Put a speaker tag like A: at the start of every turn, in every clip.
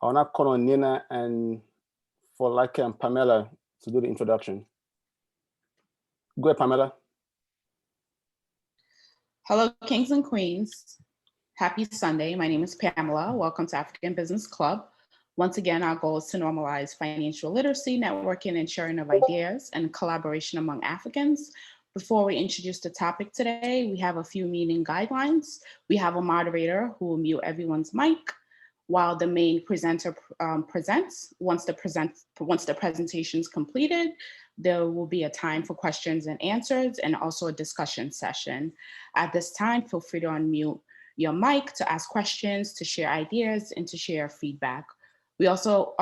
A: I want to call on Nina and Folake and Pamela to do the introduction. Go ahead, Pamela.
B: Hello, kings and queens. Happy Sunday. My name is Pamela. Welcome to African Business Club. Once again, our goal is to normalize financial literacy, networking, and sharing of ideas and collaboration among Africans. Before we introduce the topic today, we have a few meeting guidelines. We have a moderator who will mute everyone's mic while the main presenter presents. Once the presentation is completed, there will be a time for questions and answers and also a discussion session. At this time, feel free to unmute your mic to ask questions, to share ideas, and to share feedback. We also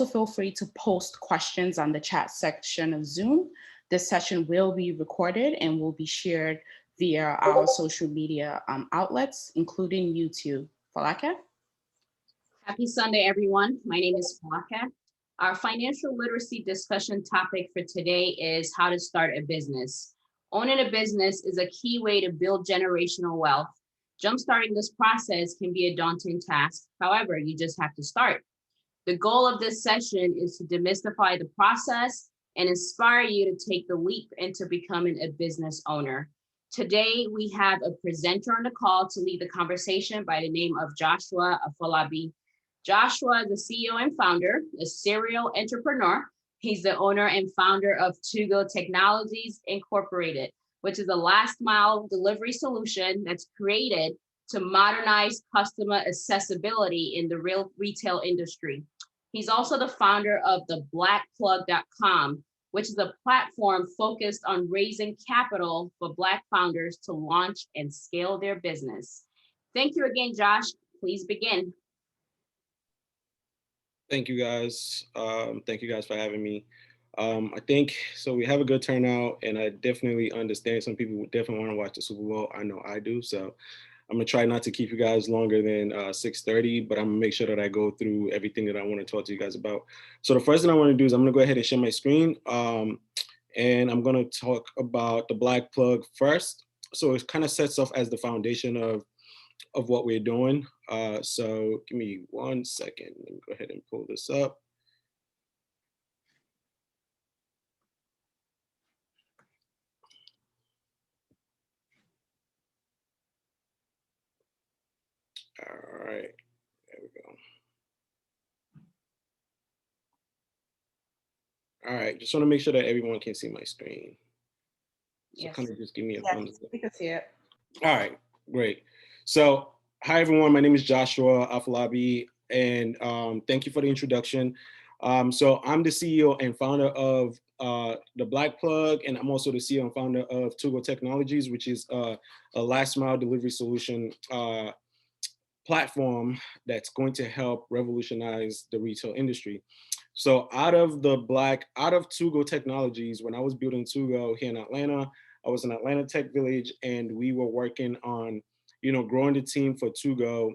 B: feel free to post questions on the chat section of Zoom. This session will be recorded and will be shared via our social media outlets, including YouTube. Folake?
C: Happy Sunday, everyone. My name is Falaka. Our financial literacy discussion topic for today is how to start a business. Owning a business is a key way to build generational wealth. Jumpstarting this process can be a daunting task. However, you just have to start. The goal of this session is to demystify the process and inspire you to take the leap into becoming a business owner. Today, we have a presenter on the call to lead the conversation by the name of Joshua Afolabi. Joshua is the CEO and founder, a serial entrepreneur. He's the owner and founder of Tuggo Technologies Incorporated, which is a last mile delivery solution that's created to modernize customer accessibility in the real retail industry. He's also the founder of the blackplug.com, which is a platform focused on raising capital for Black founders to launch and scale their business. Thank you again, Josh. Please begin.
D: Thank you guys. Thank you guys for having me. I think, so we have a good turnout, and I definitely understand some people definitely want to watch the Super Bowl. I know I do. So I'm gonna try not to keep you guys longer than 6:30, but I'm gonna make sure that I go through everything that I want to talk to you guys about. So the first thing I want to do is I'm gonna go ahead and share my screen, and I'm gonna talk about the Black Plug first. So it kind of sets off as the foundation of what we're doing. So give me 1 second. Let me go ahead and pull this up. All right, there we go. All right, just want to make sure that everyone can see my screen. So
B: Yes.
D: kind of just give me a
B: Yes,
D: thumbs up.
B: we can see it.
D: All right, great. So hi, everyone. My name is Joshua Afolabi, and thank you for the introduction. So I'm the CEO and founder of the Black Plug, and I'm also the CEO and founder of Tuggo Technologies, which is a last mile delivery solution platform that's going to help revolutionize the retail industry. So out of Tuggo Technologies, when I was building Tuggo here in Atlanta, I was in Atlanta Tech Village, and we were working on, growing the team for Tuggo.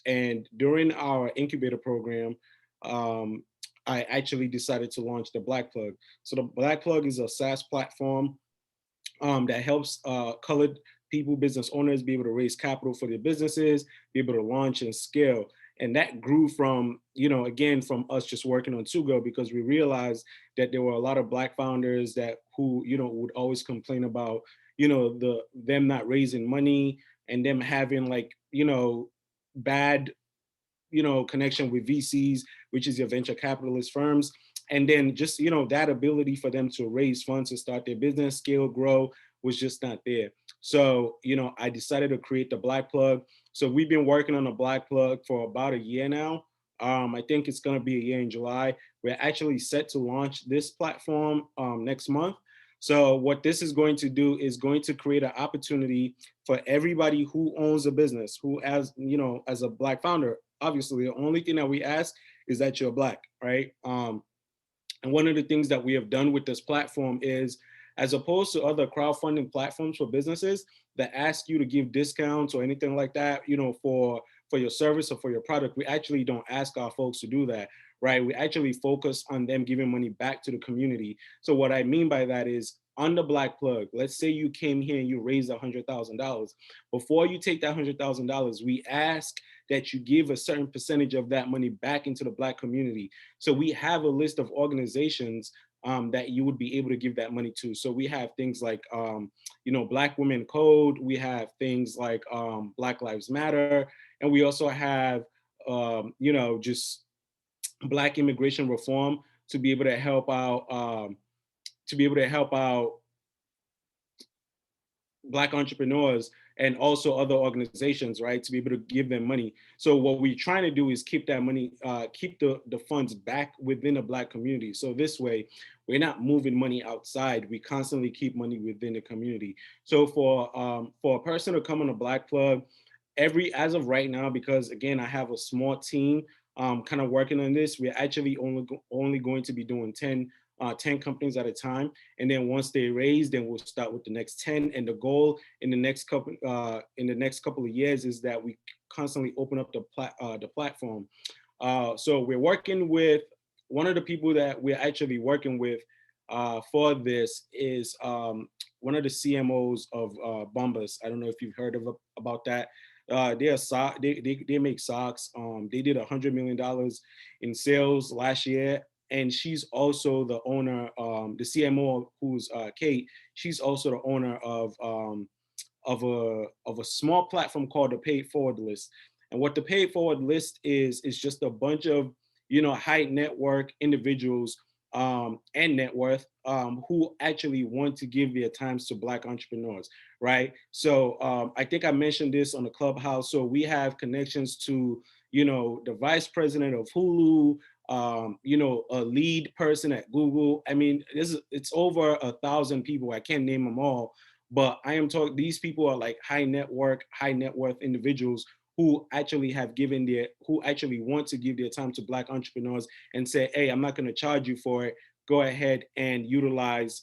D: And during our incubator program, I actually decided to launch the Black Plug. So the Black Plug is a SaaS platform that helps colored people, business owners, be able to raise capital for their businesses, be able to launch and scale. And that grew from, again, from us just working on Tuggo, because we realized that there were a lot of Black founders who would always complain about, them not raising money and them having bad, connection with VCs, which is your venture capitalist firms. And then just, that ability for them to raise funds to start their business, scale, grow, was just not there. So, I decided to create the Black Plug. So we've been working on the Black Plug for about a year now. I think it's going to be a year in July. We're actually set to launch this platform next month. So what this is going to do is going to create an opportunity for everybody who owns a business, who as a Black founder. Obviously, the only thing that we ask is that you're Black, right? And one of the things that we have done with this platform is, as opposed to other crowdfunding platforms for businesses that ask you to give discounts or anything like that, for your service or for your product, we actually don't ask our folks to do that, right? We actually focus on them giving money back to the community. So what I mean by that is, on the Black Plug, let's say you came here and you raised $100,000. Before you take that $100,000, we ask that you give a certain percentage of that money back into the Black community. So we have a list of organizations that you would be able to give that money to. So we have things like, Black Women Code. We have things like Black Lives Matter. And we also have, just Black immigration reform to be able to help out, Black entrepreneurs and also other organizations, right, to be able to give them money. So what we're trying to do is keep that money, keep the funds back within the Black community. So this way, we're not moving money outside. We constantly keep money within the community. So for a person to come on a Black Plug, as of right now, because again, I have a small team kind of working on this, we're actually only going to be doing 10 companies at a time. And then once they raise, then we'll start with the next 10. And the goal in the next couple of years is that we constantly open up the platform. So we're working with one of the people that we're actually working with for this is one of the CMOs of Bombas. I don't know if you've heard about that. They make socks. They did $100 million in sales last year. And she's also the owner, the CMO, who's Kate. She's also the owner of a small platform called the Paid Forward List. And what the Paid Forward List is just a bunch of high net worth individuals and net worth who actually want to give their times to Black entrepreneurs, right? So I think I mentioned this on the Clubhouse. So we have connections to the vice president of Hulu, a lead person at Google. I mean, it's over 1,000 people. I can't name them all, but I am talking, these people are like high net worth individuals who actually who actually want to give their time to Black entrepreneurs and say, hey, I'm not going to charge you for it. Go ahead and utilize,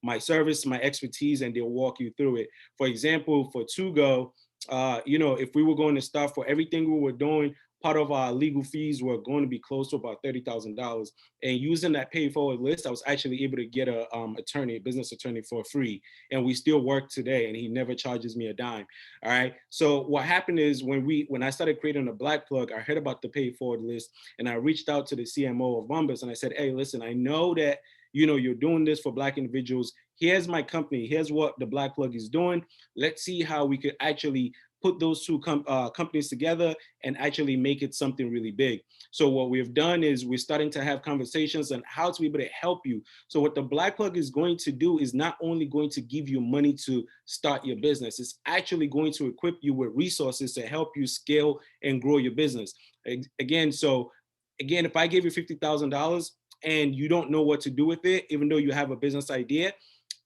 D: my service, my expertise, and they'll walk you through it. For example, for Tuggo, if we were going to start, for everything we were doing, part of our legal fees were going to be close to about $30,000. And using that Pay Forward List, I was actually able to get a business attorney for free. And we still work today, and he never charges me a dime. All right. So what happened is when I started creating a Black Plug, I heard about the Pay Forward List, and I reached out to the CMO of Bombas, and I said, hey, listen, I know that you're doing this for Black individuals. Here's my company. Here's what the Black Plug is doing. Let's see how we could actually put those two companies together and actually make it something really big. So what we've done is we're starting to have conversations on how to be able to help you. So what the Black Plug is going to do is not only going to give you money to start your business, it's actually going to equip you with resources to help you scale and grow your business. Again, if I give you $50,000 and you don't know what to do with it, even though you have a business idea,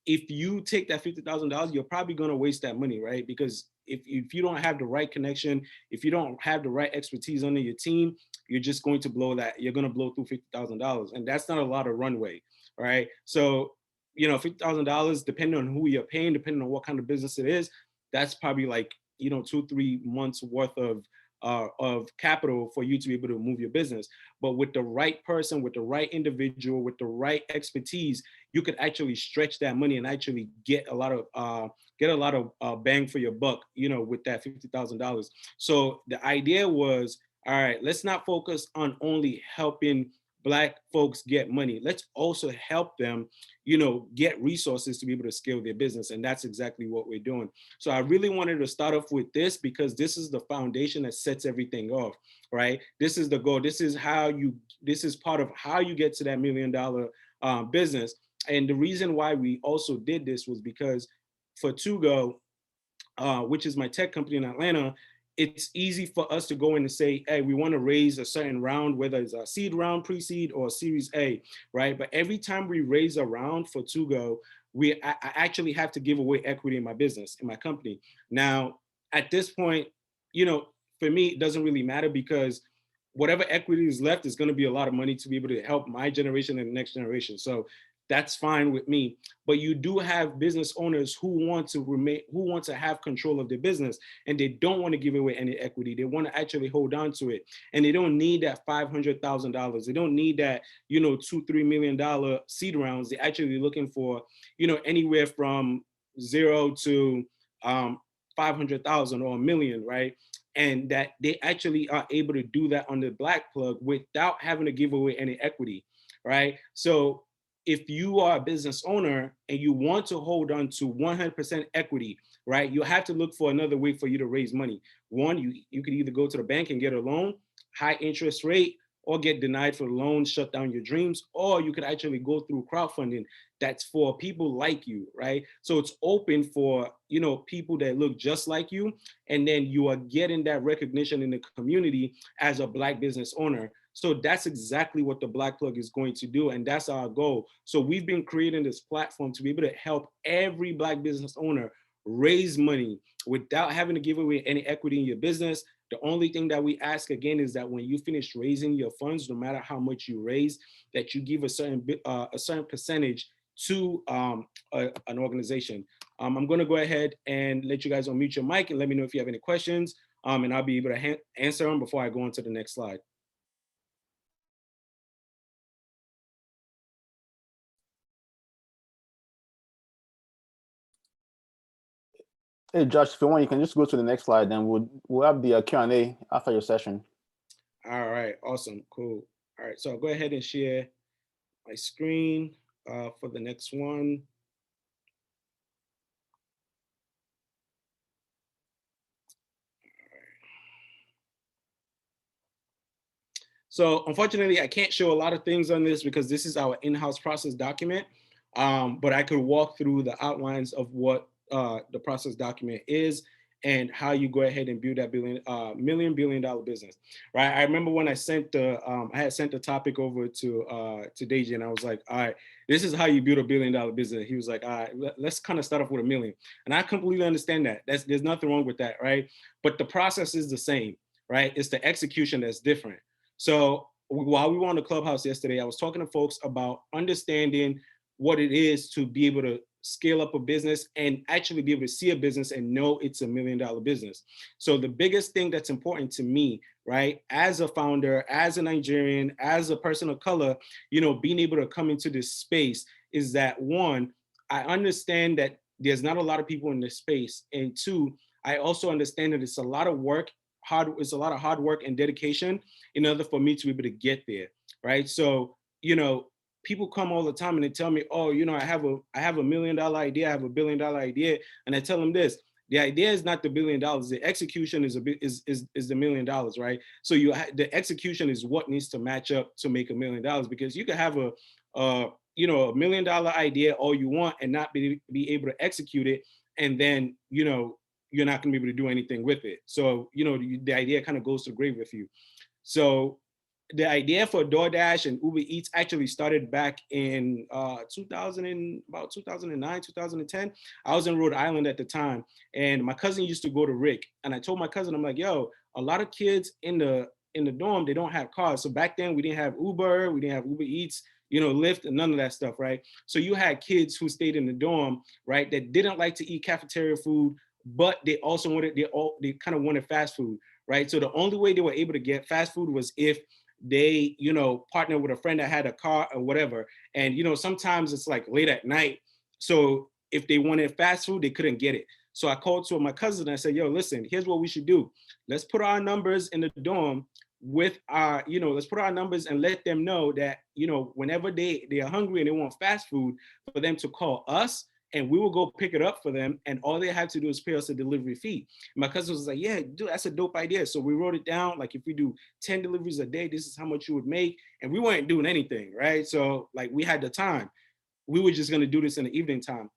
D: if you take that $50,000, you're probably going to waste that money, right? Because if you don't have the right connection, if you don't have the right expertise under your team, you're just going to blow through $50,000. And that's not a lot of runway, right? So, $50,000, depending on who you're paying, depending on what kind of business it is, that's probably like, 2-3 months worth of capital for you to be able to move your business. But with the right person, with the right individual, with the right expertise, you could actually stretch that money and actually get a lot of bang for your buck, with that $50,000. So the idea was, all right, let's not focus on only helping Black folks get money. Let's also help them, get resources to be able to scale their business. And that's exactly what we're doing. So I really wanted to start off with this because this is the foundation that sets everything off, right? This is the goal. This is part of how you get to that $1 million business. And the reason why we also did this was because for Tuggo, which is my tech company in Atlanta, it's easy for us to go in and say, hey, we want to raise a certain round, whether it's a seed round, pre-seed, or Series A, right? But every time we raise a round for Tuggo, I actually have to give away equity in my business, in my company. Now, at this point, for me, it doesn't really matter because whatever equity is left is going to be a lot of money to be able to help my generation and the next generation. So that's fine with me. But you do have business owners who want to have control of their business, and they don't want to give away any equity. They want to actually hold on to it, and they don't need that $500,000. They don't need that, $2-3 million seed rounds. They're actually looking for, anywhere from 0 to 500,000 or $1 million, right? And that they actually are able to do that on the Black plug without having to give away any equity, right? So if you are a business owner and you want to hold on to 100% equity, right, you have to look for another way for you to raise money. One, you could either go to the bank and get a loan, high interest rate, or get denied for the loan, shut down your dreams, or you could actually go through crowdfunding. That's for people like you, right? So it's open for, people that look just like you, and then you are getting that recognition in the community as a Black business owner. So that's exactly what the Black Plug is going to do, and that's our goal. So we've been creating this platform to be able to help every Black business owner raise money without having to give away any equity in your business. The only thing that we ask again is that when you finish raising your funds, no matter how much you raise, that you give a certain percentage to an organization. I'm going to go ahead and let you guys unmute your mic and let me know if you have any questions, and I'll be able to answer them before I go on to the next slide.
A: Hey, Josh, if you want, you can just go to the next slide, then we'll have the Q&A after your session.
D: All right, awesome, cool. All right, so I'll go ahead and share my screen for the next one. So unfortunately, I can't show a lot of things on this because this is our in-house process document, but I could walk through the outlines of what the process document is and how you go ahead and build that billion-dollar business, right? I remember when I sent I had sent the topic over to Deji, and I was like, all right, this is how you build a billion-dollar business. He was like, all right, let's kind of start off with $1 million. And I completely understand that. There's nothing wrong with that, right? But the process is the same, right? It's the execution that's different. So while we were on the Clubhouse yesterday, I was talking to folks about understanding what it is to be able to scale up a business and actually be able to see a business and know it's $1 million business. So the biggest thing that's important to me, right, as a founder, as a Nigerian, as a person of color, being able to come into this space is that, one, I understand that there's not a lot of people in this space. And two, I also understand that it's a lot of work. It's a lot of hard work and dedication in order for me to be able to get there, right? So, people come all the time and they tell me, oh, I have a $1 million idea, I have a $1 billion idea, and I tell them this: the idea is not the $1 billion, the execution is the $1 million, right? So the execution is what needs to match up to make $1 million, because you can have a $1 million idea all you want and not be able to execute it, and then you're not going to be able to do anything with it. So, the idea kind of goes to the grave with you. So the idea for DoorDash and Uber Eats actually started back in about 2009, 2010. I was in Rhode Island at the time, and my cousin used to go to Rick. And I told my cousin, I'm like, yo, a lot of kids in the dorm, they don't have cars. So back then we didn't have Uber, we didn't have Uber Eats, Lyft, and none of that stuff, right? So you had kids who stayed in the dorm, right, that didn't like to eat cafeteria food, but they also they kind of wanted fast food, right? So the only way they were able to get fast food was if they, partnered with a friend that had a car or whatever. And, sometimes it's like late at night. So if they wanted fast food, they couldn't get it. So I called to my cousin and I said, yo, listen, here's what we should do. Let's put our numbers in the dorm with our, let's put our numbers and let them know that, whenever they are hungry and they want fast food, for them to call us, and we will go pick it up for them, and all they have to do is pay us a delivery fee. My cousin was like, yeah, dude, that's a dope idea. So we wrote it down, like, if we do 10 deliveries a day, this is how much you would make. And we weren't doing anything, right? So like, we had the time. We were just gonna do this in the evening time.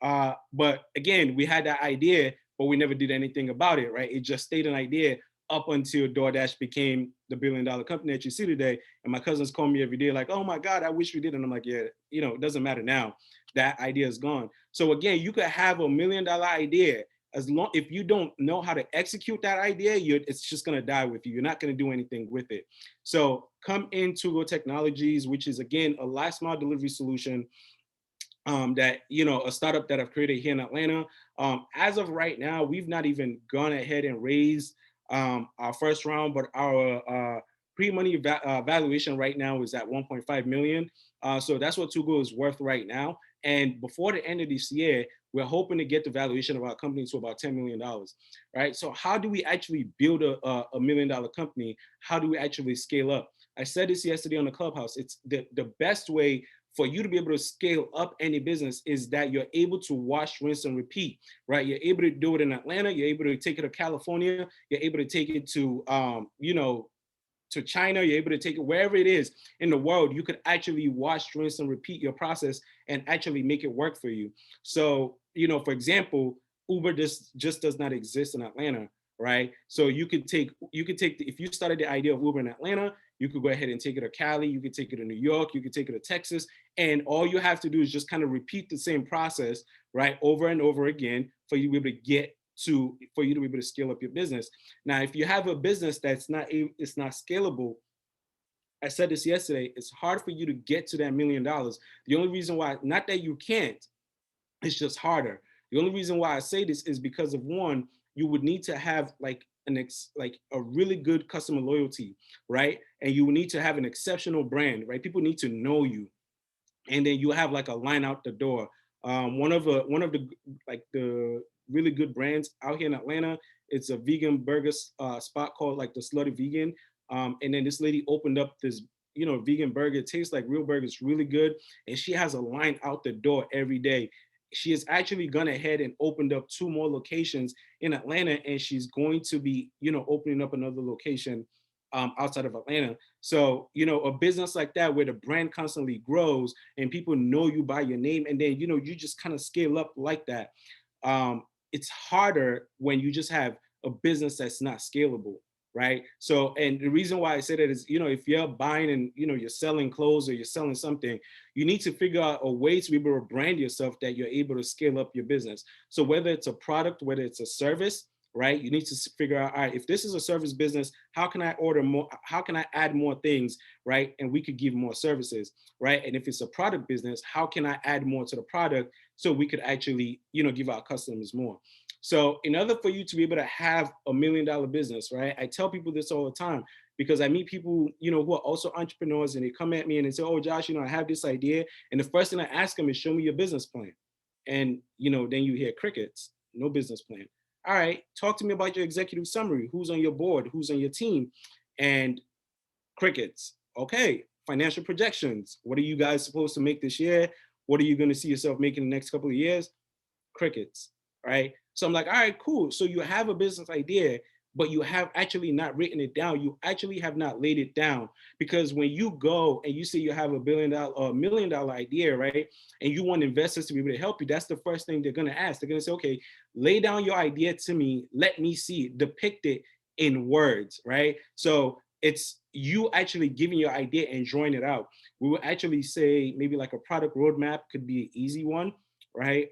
D: But again, we had that idea, but we never did anything about it, right? It just stayed an idea up until DoorDash became the $1 billion company that you see today. And my cousins call me every day like, oh my God, I wish we did. And I'm like, yeah, it doesn't matter now. That idea is gone. So again, you could have $1 million idea. If you don't know how to execute that idea, it's just gonna die with you. You're not gonna do anything with it. So come in Tuggo Technologies, which is again a last mile delivery solution that, you know, a startup that I've created here in Atlanta. As of right now, we've not even gone ahead and raised our first round, but our pre-money valuation right now is at 1.5 million. So that's what Tuggo is worth right now. And before the end of this year, we're hoping to get the valuation of our company to about $10 million, right? So how do we actually build a $1 million company? How do we actually scale up? I said this yesterday on the Clubhouse. It's the best way for you to be able to scale up any business is that you're able to wash, rinse, and repeat, right? You're able to do it in Atlanta. You're able to take it to California. You're able to take it to, you know, to China. You're able to take it wherever it is in the world. You could actually wash, rinse, and repeat your process and actually make it work for you. So, you know, for example, Uber just does not exist in Atlanta, right? So you could take if you started the idea of Uber in Atlanta, you could go ahead and take it to Cali, you could take it to New York, you could take it to Texas, and all you have to do is just kind of repeat the same process, right, over and over again for you to be able to get to, for you to be able to scale up your business. Now, if you have a business that's it's not scalable, I said this yesterday, it's hard for you to get to that $1 million. The only reason why, not that you can't, it's just harder. The only reason why I say this is because of, one, you would need to have like a really good customer loyalty, right? And you would need to have an exceptional brand, right? People need to know you, and then you have like a line out the door. One of the like the really good brands out here in Atlanta, it's a vegan burger spot called like the Slutty Vegan. And then this lady opened up this, you know, vegan burger. It tastes like real burger. It's really good, and she has a line out the door every day. She has actually gone ahead and opened up 2 more locations in Atlanta, and she's going to be, you know, opening up another location outside of Atlanta. So, you know, a business like that where the brand constantly grows and people know you by your name, and then, you know, you just kind of scale up like that. It's harder when you just have a business that's not scalable, right? So, and the reason why I say that is, you know, if you're buying and, you know, you're selling clothes or you're selling something, you need to figure out a way to be able to brand yourself that you're able to scale up your business. So whether it's a product, whether it's a service, right? You need to figure out, all right, if this is a service business, how can I order more? How can I add more things, right? And we could give more services, right? And if it's a product business, how can I add more to the product so we could actually, you know, give our customers more? So in order for you to be able to have $1 million business, right? I tell people this all the time because I meet people, you know, who are also entrepreneurs, and they come at me and they say, oh, Josh, you know, I have this idea. And the first thing I ask them is, show me your business plan. And, you know, then you hear crickets, no business plan. All right, talk to me about your executive summary. Who's on your board? Who's on your team? And crickets. Okay, financial projections. What are you guys supposed to make this year? What are you going to see yourself making in the next couple of years? Crickets, right? So I'm like, all right, cool. So you have a business idea, but you have actually not written it down. You actually have not laid it down, because when you go and you say you have $1 billion or $1 million idea, right? And you want investors to be able to help you, that's the first thing they're going to ask. They're going to say, okay, lay down your idea to me. Let me see it, depict it in words, right? So it's you actually giving your idea and drawing it out. We will actually say maybe like a product roadmap could be an easy one, right?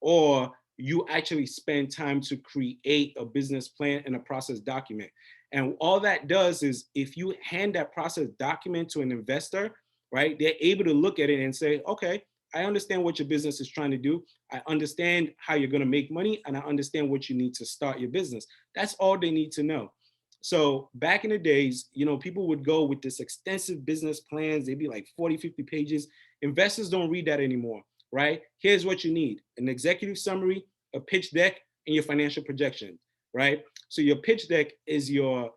D: Or you actually spend time to create a business plan and a process document. And all that does is, if you hand that process document to an investor, right, they're able to look at it and say, okay, I understand what your business is trying to do. I understand how you're going to make money, and I understand what you need to start your business. That's all they need to know. So back in the days, you know, people would go with this extensive business plans. They'd be like 40, 50 pages. Investors don't read that anymore, right? Here's what you need: an executive summary, a pitch deck, and your financial projection, right? So your pitch deck is your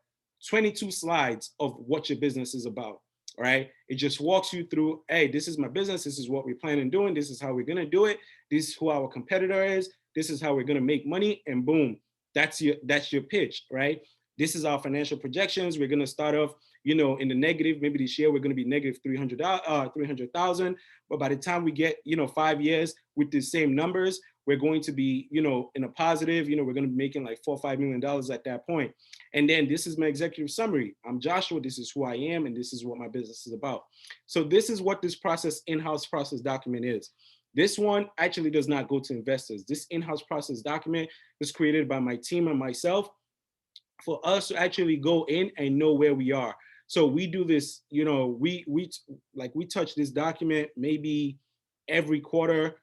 D: 22 slides of what your business is about, right? It just walks you through, hey, this is my business. This is what we plan on doing. This is how we're going to do it. This is who our competitor is. This is how we're going to make money. And boom, that's your pitch, right? This is our financial projections. We're going to start off, you know, in the negative. Maybe this year we're going to be negative 300,000. But by the time we get, you know, 5 years with the same numbers, we're going to be, you know, in a positive, you know, we're going to be making like $4 or $5 million at that point. And then this is my executive summary. I'm Joshua. This is who I am. And this is what my business is about. So this is what this process, in-house process document is. This one actually does not go to investors. This in-house process document was created by my team and myself for us to actually go in and know where we are. So we do this, you know, we touch this document maybe every quarter.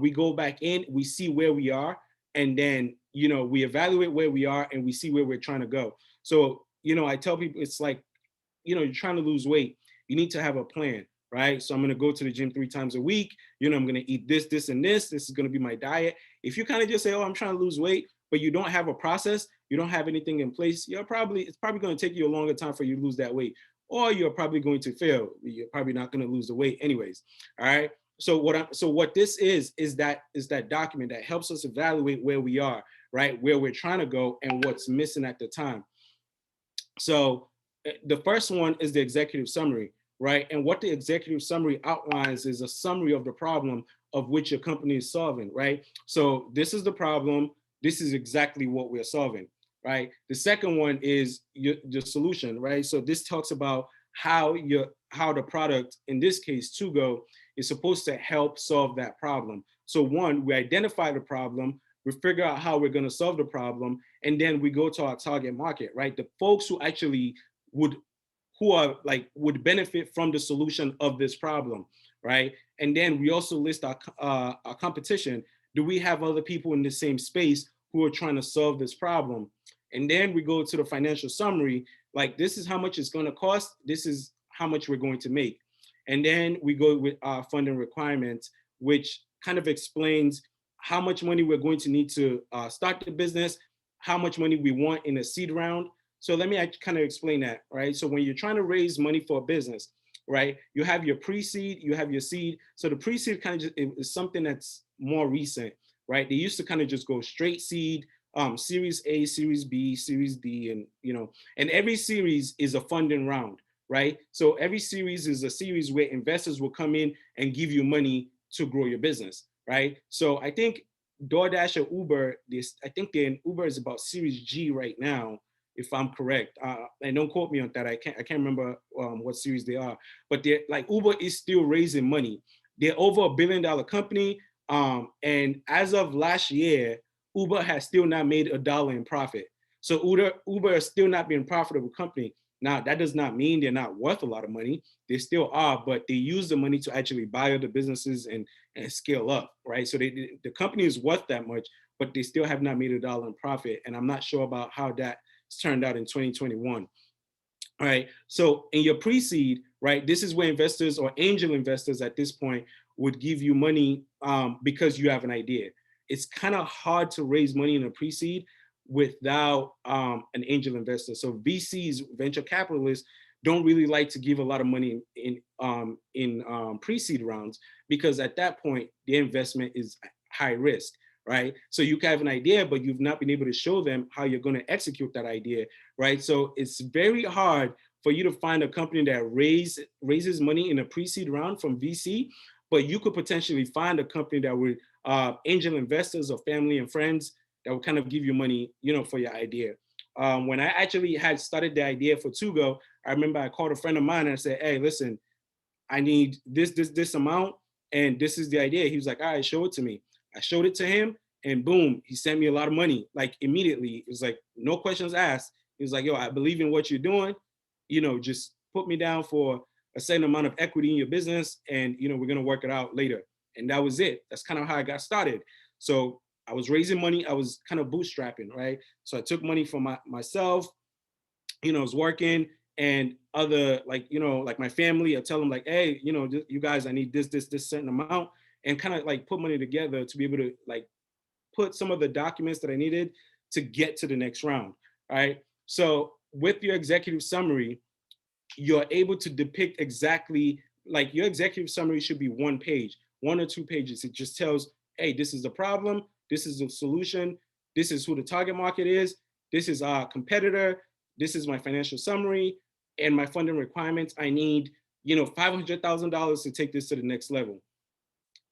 D: We go back in, we see where we are, and then, you know, we evaluate where we are and we see where we're trying to go. So, you know, I tell people, it's like, you know, you're trying to lose weight, you need to have a plan, right? So I'm going to go to the gym 3 times a week. You know, I'm going to eat this, this, and this. This is going to be my diet. If you kind of just say, oh, I'm trying to lose weight, but you don't have a process, you don't have anything in place, it's probably going to take you a longer time for you to lose that weight, or you're probably going to fail. You're probably not going to lose the weight anyways. All right. So what this is that document that helps us evaluate where we are, right? Where we're trying to go and what's missing at the time. So the first one is the executive summary, right? And what the executive summary outlines is a summary of the problem of which your company is solving, right? So this is the problem. This is exactly what we're solving, right? The second one is the solution, right? So this talks about how the product, in this case, Tuggo, is supposed to help solve that problem. So one, we identify the problem, we figure out how we're going to solve the problem, and then we go to our target market, right? The folks who actually would benefit from the solution of this problem, right? And then we also list our competition. Do we have other people in the same space who are trying to solve this problem? And then we go to the financial summary, like this is how much it's going to cost, this is how much we're going to make. And then we go with our funding requirements, which kind of explains how much money we're going to need to start the business, how much money we want in a seed round. So let me kind of explain that, right? So when you're trying to raise money for a business, right, you have your pre-seed, you have your seed. So the pre-seed kind of is something that's more recent, right? They used to kind of just go straight seed, Series A, Series B, Series D, and you know, and every series is a funding round, right? So every series is a series where investors will come in and give you money to grow your business, right? So I think DoorDash or Uber, Uber is about Series G right now, if I'm correct. And don't quote me on that. I can't remember what series they are, but they're like, Uber is still raising money. They're over $1 billion company. And as of last year, Uber has still not made $1 in profit. So Uber is still not being a profitable company. Now, that does not mean they're not worth a lot of money. They still are, but they use the money to actually buy other businesses and scale up, right? So the company is worth that much, but they still have not made $1 in profit. And I'm not sure about how that turned out in 2021. All right. So in your pre-seed, right, this is where investors or angel investors at this point would give you money because you have an idea. It's kind of hard to raise money in a pre-seed without an angel investor. So VCs, venture capitalists, don't really like to give a lot of money in pre-seed rounds, because at that point, the investment is high risk, right? So you can have an idea, but you've not been able to show them how you're going to execute that idea, right? So it's very hard for you to find a company that raises money in a pre-seed round from VC, but you could potentially find a company that would angel investors or family and friends that will kind of give you money, you know, for your idea. When I actually had started the idea for Tuggo, I remember I called a friend of mine and I said, hey, listen, I need this amount, and this is the idea. He was like, all right, show it to me. I showed it to him, and boom, he sent me a lot of money, like immediately. It was like, no questions asked. He was like, yo, I believe in what you're doing. You know, just put me down for a certain amount of equity in your business, and, you know, we're going to work it out later. And that was it. That's kind of how I got started. So I was raising money. I was kind of bootstrapping, right? So I took money from myself, you know, I was working, and other, like, you know, like my family, I tell them like, hey, you know, you guys, I need this certain amount, and kind of like put money together to be able to like put some of the documents that I needed to get to the next round, right? So with your executive summary, you're able to depict exactly, like your executive summary should be 1 page, 1 or 2 pages. It just tells, hey, this is the problem, this is the solution, this is who the target market is, this is our competitor, this is my financial summary, and my funding requirements. I need, you know, $500,000 to take this to the next level.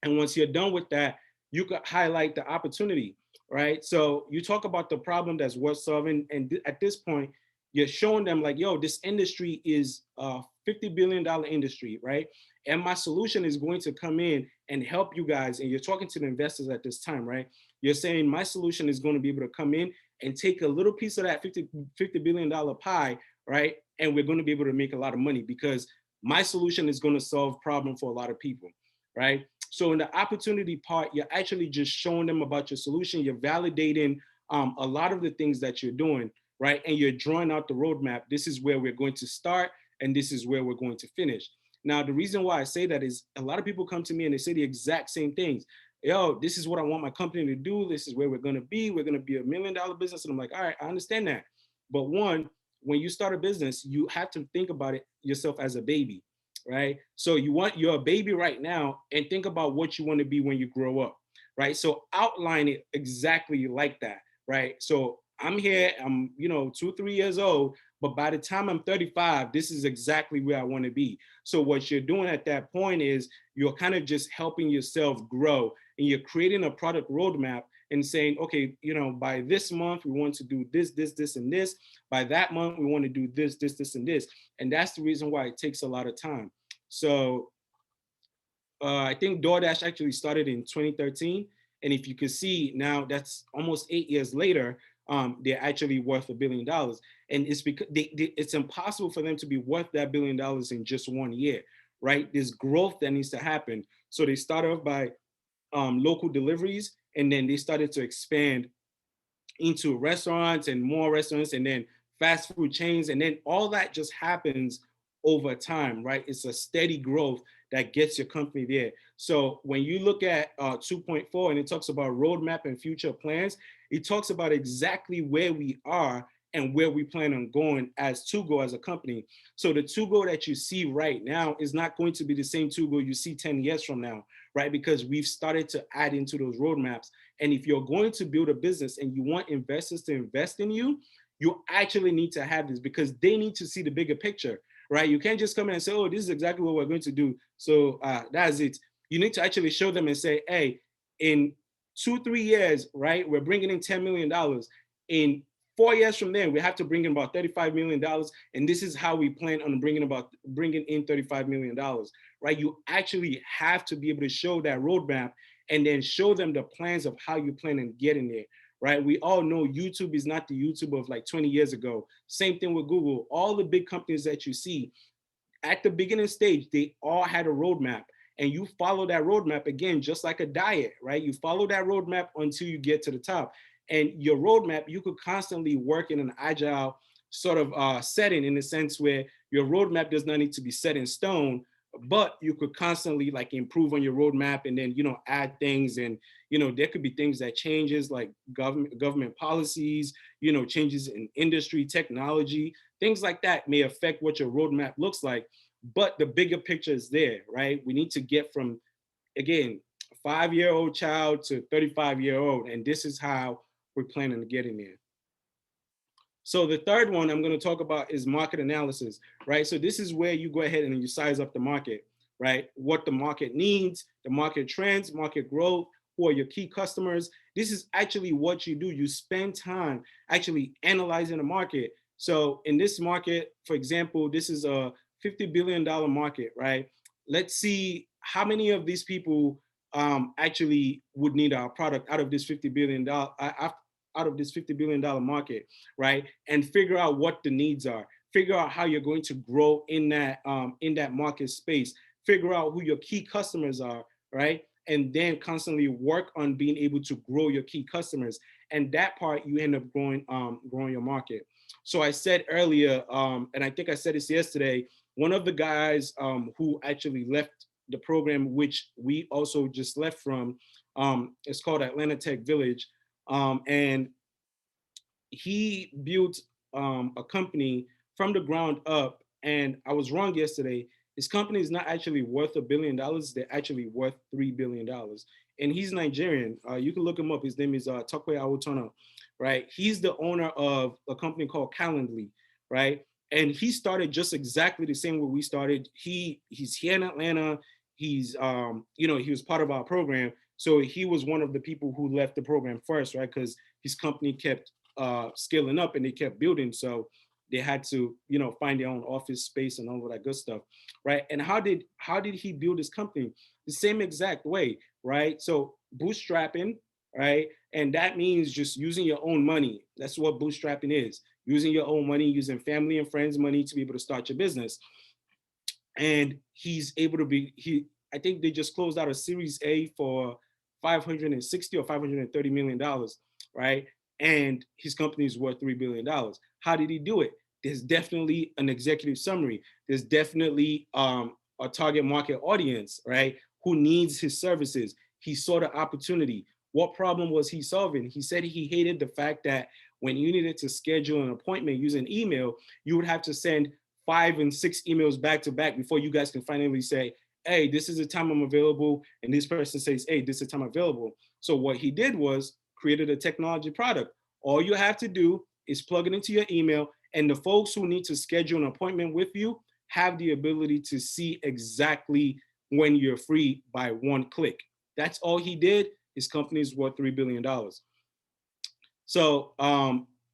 D: And once you're done with that, you could highlight the opportunity, right? So you talk about the problem that's worth solving, and at this point, you're showing them like, yo, this industry is a $50 billion industry, right? And my solution is going to come in and help you guys. And you're talking to the investors at this time, right? You're saying my solution is going to be able to come in and take a little piece of that $50 billion pie, right? And we're going to be able to make a lot of money because my solution is going to solve problem for a lot of people, right? So in the opportunity part, you're actually just showing them about your solution. You're validating a lot of the things that you're doing, right? And you're drawing out the roadmap. This is where we're going to start, and this is where we're going to finish. Now, the reason why I say that is a lot of people come to me and they say the exact same things. Yo, this is what I want my company to do. This is where we're going to be. We're going to be $1 million business. And I'm like, all right, I understand that. But one, when you start a business, you have to think about it yourself as a baby, right? So you're a baby right now, and think about what you want to be when you grow up, right? So outline it exactly like that, right? So I'm here, I'm 2-3 years old, but by the time I'm 35, this is exactly where I want to be. So what you're doing at that point is you're kind of just helping yourself grow, and you're creating a product roadmap and saying, okay, by this month, we want to do this, this, this, and this. By that month, we want to do this, this, this, and this. And that's the reason why it takes a lot of time. So I think DoorDash actually started in 2013. And if you could see now, that's almost 8 years later, they're actually worth $1 billion. And it's because it's impossible for them to be worth that $1 billion in just 1 year, right? There's growth that needs to happen. So they started off by local deliveries, and then they started to expand into restaurants and more restaurants, and then fast food chains. And then all that just happens over time, right? It's a steady growth that gets your company there. So when you look at 2.4 and it talks about roadmap and future plans, it talks about exactly where we are and where we plan on going as Tuggo as a company. So the Tuggo that you see right now is not going to be the same Tuggo you see 10 years from now, right? Because we've started to add into those roadmaps. And if you're going to build a business and you want investors to invest in you, you actually need to have this, because they need to see the bigger picture, right? You can't just come in and say, oh, this is exactly what we're going to do, so that's it. You need to actually show them and say, hey, in 2-3 years, right, we're bringing in $10 million. In 4 years from there, we have to bring in about $35 million. And this is how we plan on bringing in $35 million, right? You actually have to be able to show that roadmap and then show them the plans of how you plan on getting there, right? We all know YouTube is not the YouTube of like 20 years ago. Same thing with Google. All the big companies that you see at the beginning stage, they all had a roadmap. And you follow that roadmap, again, just like a diet, right? You follow that roadmap until you get to the top. And your roadmap, you could constantly work in an agile sort of setting, in the sense where your roadmap does not need to be set in stone, but you could constantly like improve on your roadmap and then, add things. And, there could be things that changes, like government policies, changes in industry, technology, things like that may affect what your roadmap looks like. But the bigger picture is there, right? We need to get from, again, a 5-year-old child to 35-year-old. And this is how we're planning to get in there. So the third one I'm going to talk about is market analysis, right? So this is where you go ahead and you size up the market, right? What the market needs, the market trends, market growth, who are your key customers. This is actually what you do. You spend time actually analyzing the market. So in this market, for example, this is a $50 billion market, right? Let's see how many of these people actually would need our product out of this $50 billion market, right? And figure out what the needs are. Figure out how you're going to grow in that market space. Figure out who your key customers are, right? And then constantly work on being able to grow your key customers. And that part, you end up growing your market. So I said earlier, and I think I said this yesterday, one of the guys who actually left the program, which we also just left from, it's called Atlanta Tech Village. And he built a company from the ground up. And I was wrong yesterday. His company is not actually worth $1 billion. They're actually worth $3 billion. And he's Nigerian. You can look him up. His name is Tuggo Technologies, right? He's the owner of a company called Calendly, right? And he started just exactly the same way we started. He's here in Atlanta. He's he was part of our program. So he was one of the people who left the program first, right? Because his company kept scaling up and they kept building. So they had to, find their own office space and all of that good stuff, right? And how did he build his company? The same exact way, right? So bootstrapping, right? And that means just using your own money. That's what bootstrapping is. using your own money, using family and friends' money to be able to start your business. And he's able to I think they just closed out a Series A for 560 or $530 million, right? And his company is worth $3 billion. How did he do it? There's definitely an executive summary. There's definitely a target market audience, right? Who needs his services. He saw the opportunity. What problem was he solving? He said he hated the fact that when you needed to schedule an appointment using email, you would have to send 5 and 6 emails back to back before you guys can finally say, hey, this is the time I'm available. And this person says, hey, this is the time available. So what he did was created a technology product. All you have to do is plug it into your email, and the folks who need to schedule an appointment with you have the ability to see exactly when you're free by one click. That's all he did. His company is worth $3 billion. So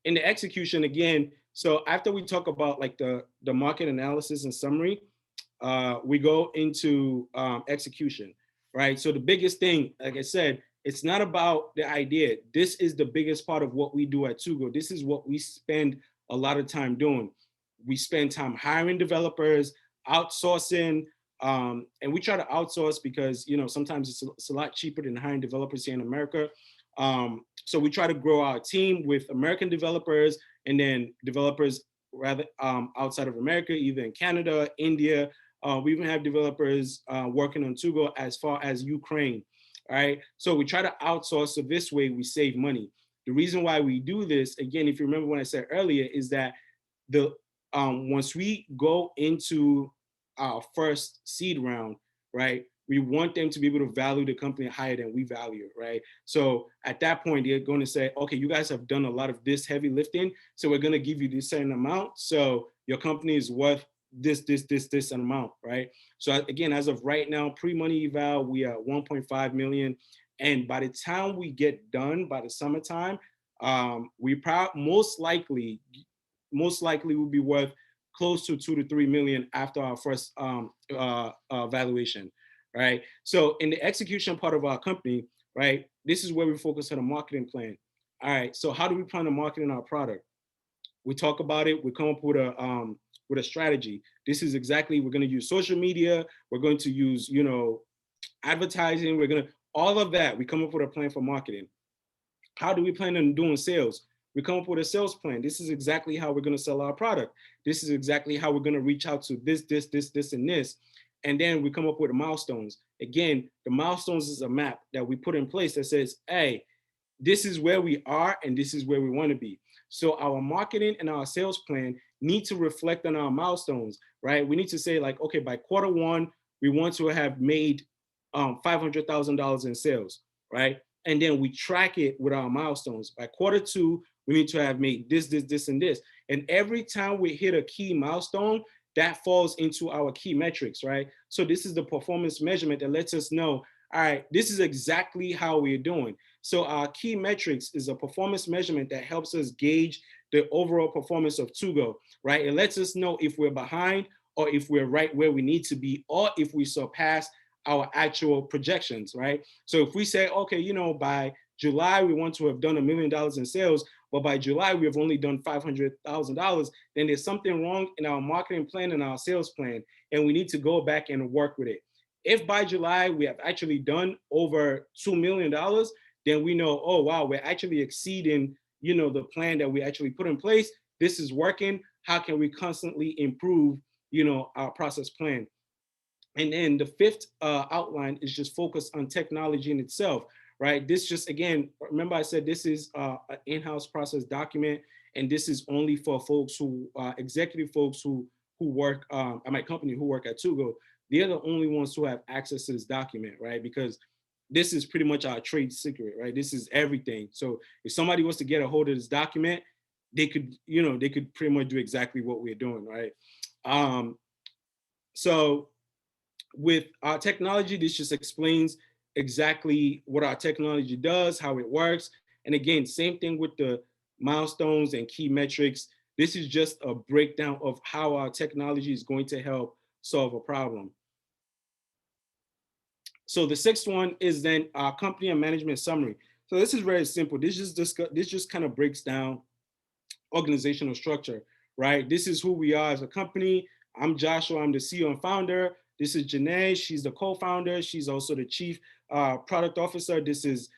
D: in the execution, again, so after we talk about like the market analysis and summary, we go into execution, right? So the biggest thing, like I said, it's not about the idea. This is the biggest part of what we do at Tuggo. This is what we spend a lot of time doing. We spend time hiring developers, outsourcing, and we try to outsource because, you know, sometimes it's a lot cheaper than hiring developers here in America. So we try to grow our team with American developers and then developers rather outside of America, either in Canada, India. We even have developers working on Tuggo as far as Ukraine. All right. So we try to outsource. So this way we save money. The reason why we do this, again, if you remember what I said earlier, is that once we go into our first seed round, right, we want them to be able to value the company higher than we value it, right? So at that point, they're going to say, okay, you guys have done a lot of this heavy lifting, so we're going to give you this certain amount. So your company is worth this amount, right? So again, as of right now, pre-money eval, we are 1.5 million. And by the time we get done by the summertime, we most likely will be worth close to 2 to 3 million after our first valuation, right? So in the execution part of our company, right, this is where we focus on a marketing plan. All right, so how do we plan on marketing our product? We talk about it, we come up with a strategy. This is exactly, we're going to use social media, we're going to use, you know, advertising, we're going to, all of that, we come up with a plan for marketing. How do we plan on doing sales? We come up with a sales plan. This is exactly how we're going to sell our product. This is exactly how we're going to reach out to this, and this. And then we come up with the milestones. Again, the milestones is a map that we put in place that says, hey, this is where we are and this is where we want to be. So our marketing and our sales plan need to reflect on our milestones, right? We need to say like, okay, by Q1, we want to have made $500,000 in sales, right? And then we track it with our milestones. By Q2, we need to have made this, and this. And every time we hit a key milestone, that falls into our key metrics, right? So this is the performance measurement that lets us know, all right, this is exactly how we're doing. So our key metrics is a performance measurement that helps us gauge the overall performance of Tuggo, right? It lets us know if we're behind or if we're right where we need to be, or if we surpass our actual projections, right? So if we say, okay, you know, by July, we want to have done $1 million in sales, but by July, we have only done $500,000, then there's something wrong in our marketing plan and our sales plan, and we need to go back and work with it. If by July, we have actually done over $2 million, then we know, oh, wow, we're actually exceeding, you know, the plan that we actually put in place. This is working. How can we constantly improve, you know, our process plan? And then the fifth outline is just focused on technology in itself, right? This just, again, remember I said this is an in-house process document, and this is only for folks who, executive folks who work at my company, who work at Tuggo. They're the only ones who have access to this document, right? Because this is pretty much our trade secret, right? This is everything. So if somebody wants to get a hold of this document, they could, you know, they could pretty much do exactly what we're doing, right? So with our technology, this just explains exactly what our technology does, how it works. And again, same thing with the milestones and key metrics. This is just a breakdown of how our technology is going to help solve a problem. So the sixth one is then our company and management summary. So this is very simple. This just kind of breaks down organizational structure, right? This is who we are as a company. I'm Joshua, I'm the CEO and founder. This is Janae, she's the co-founder. She's also the chief product officer. This is,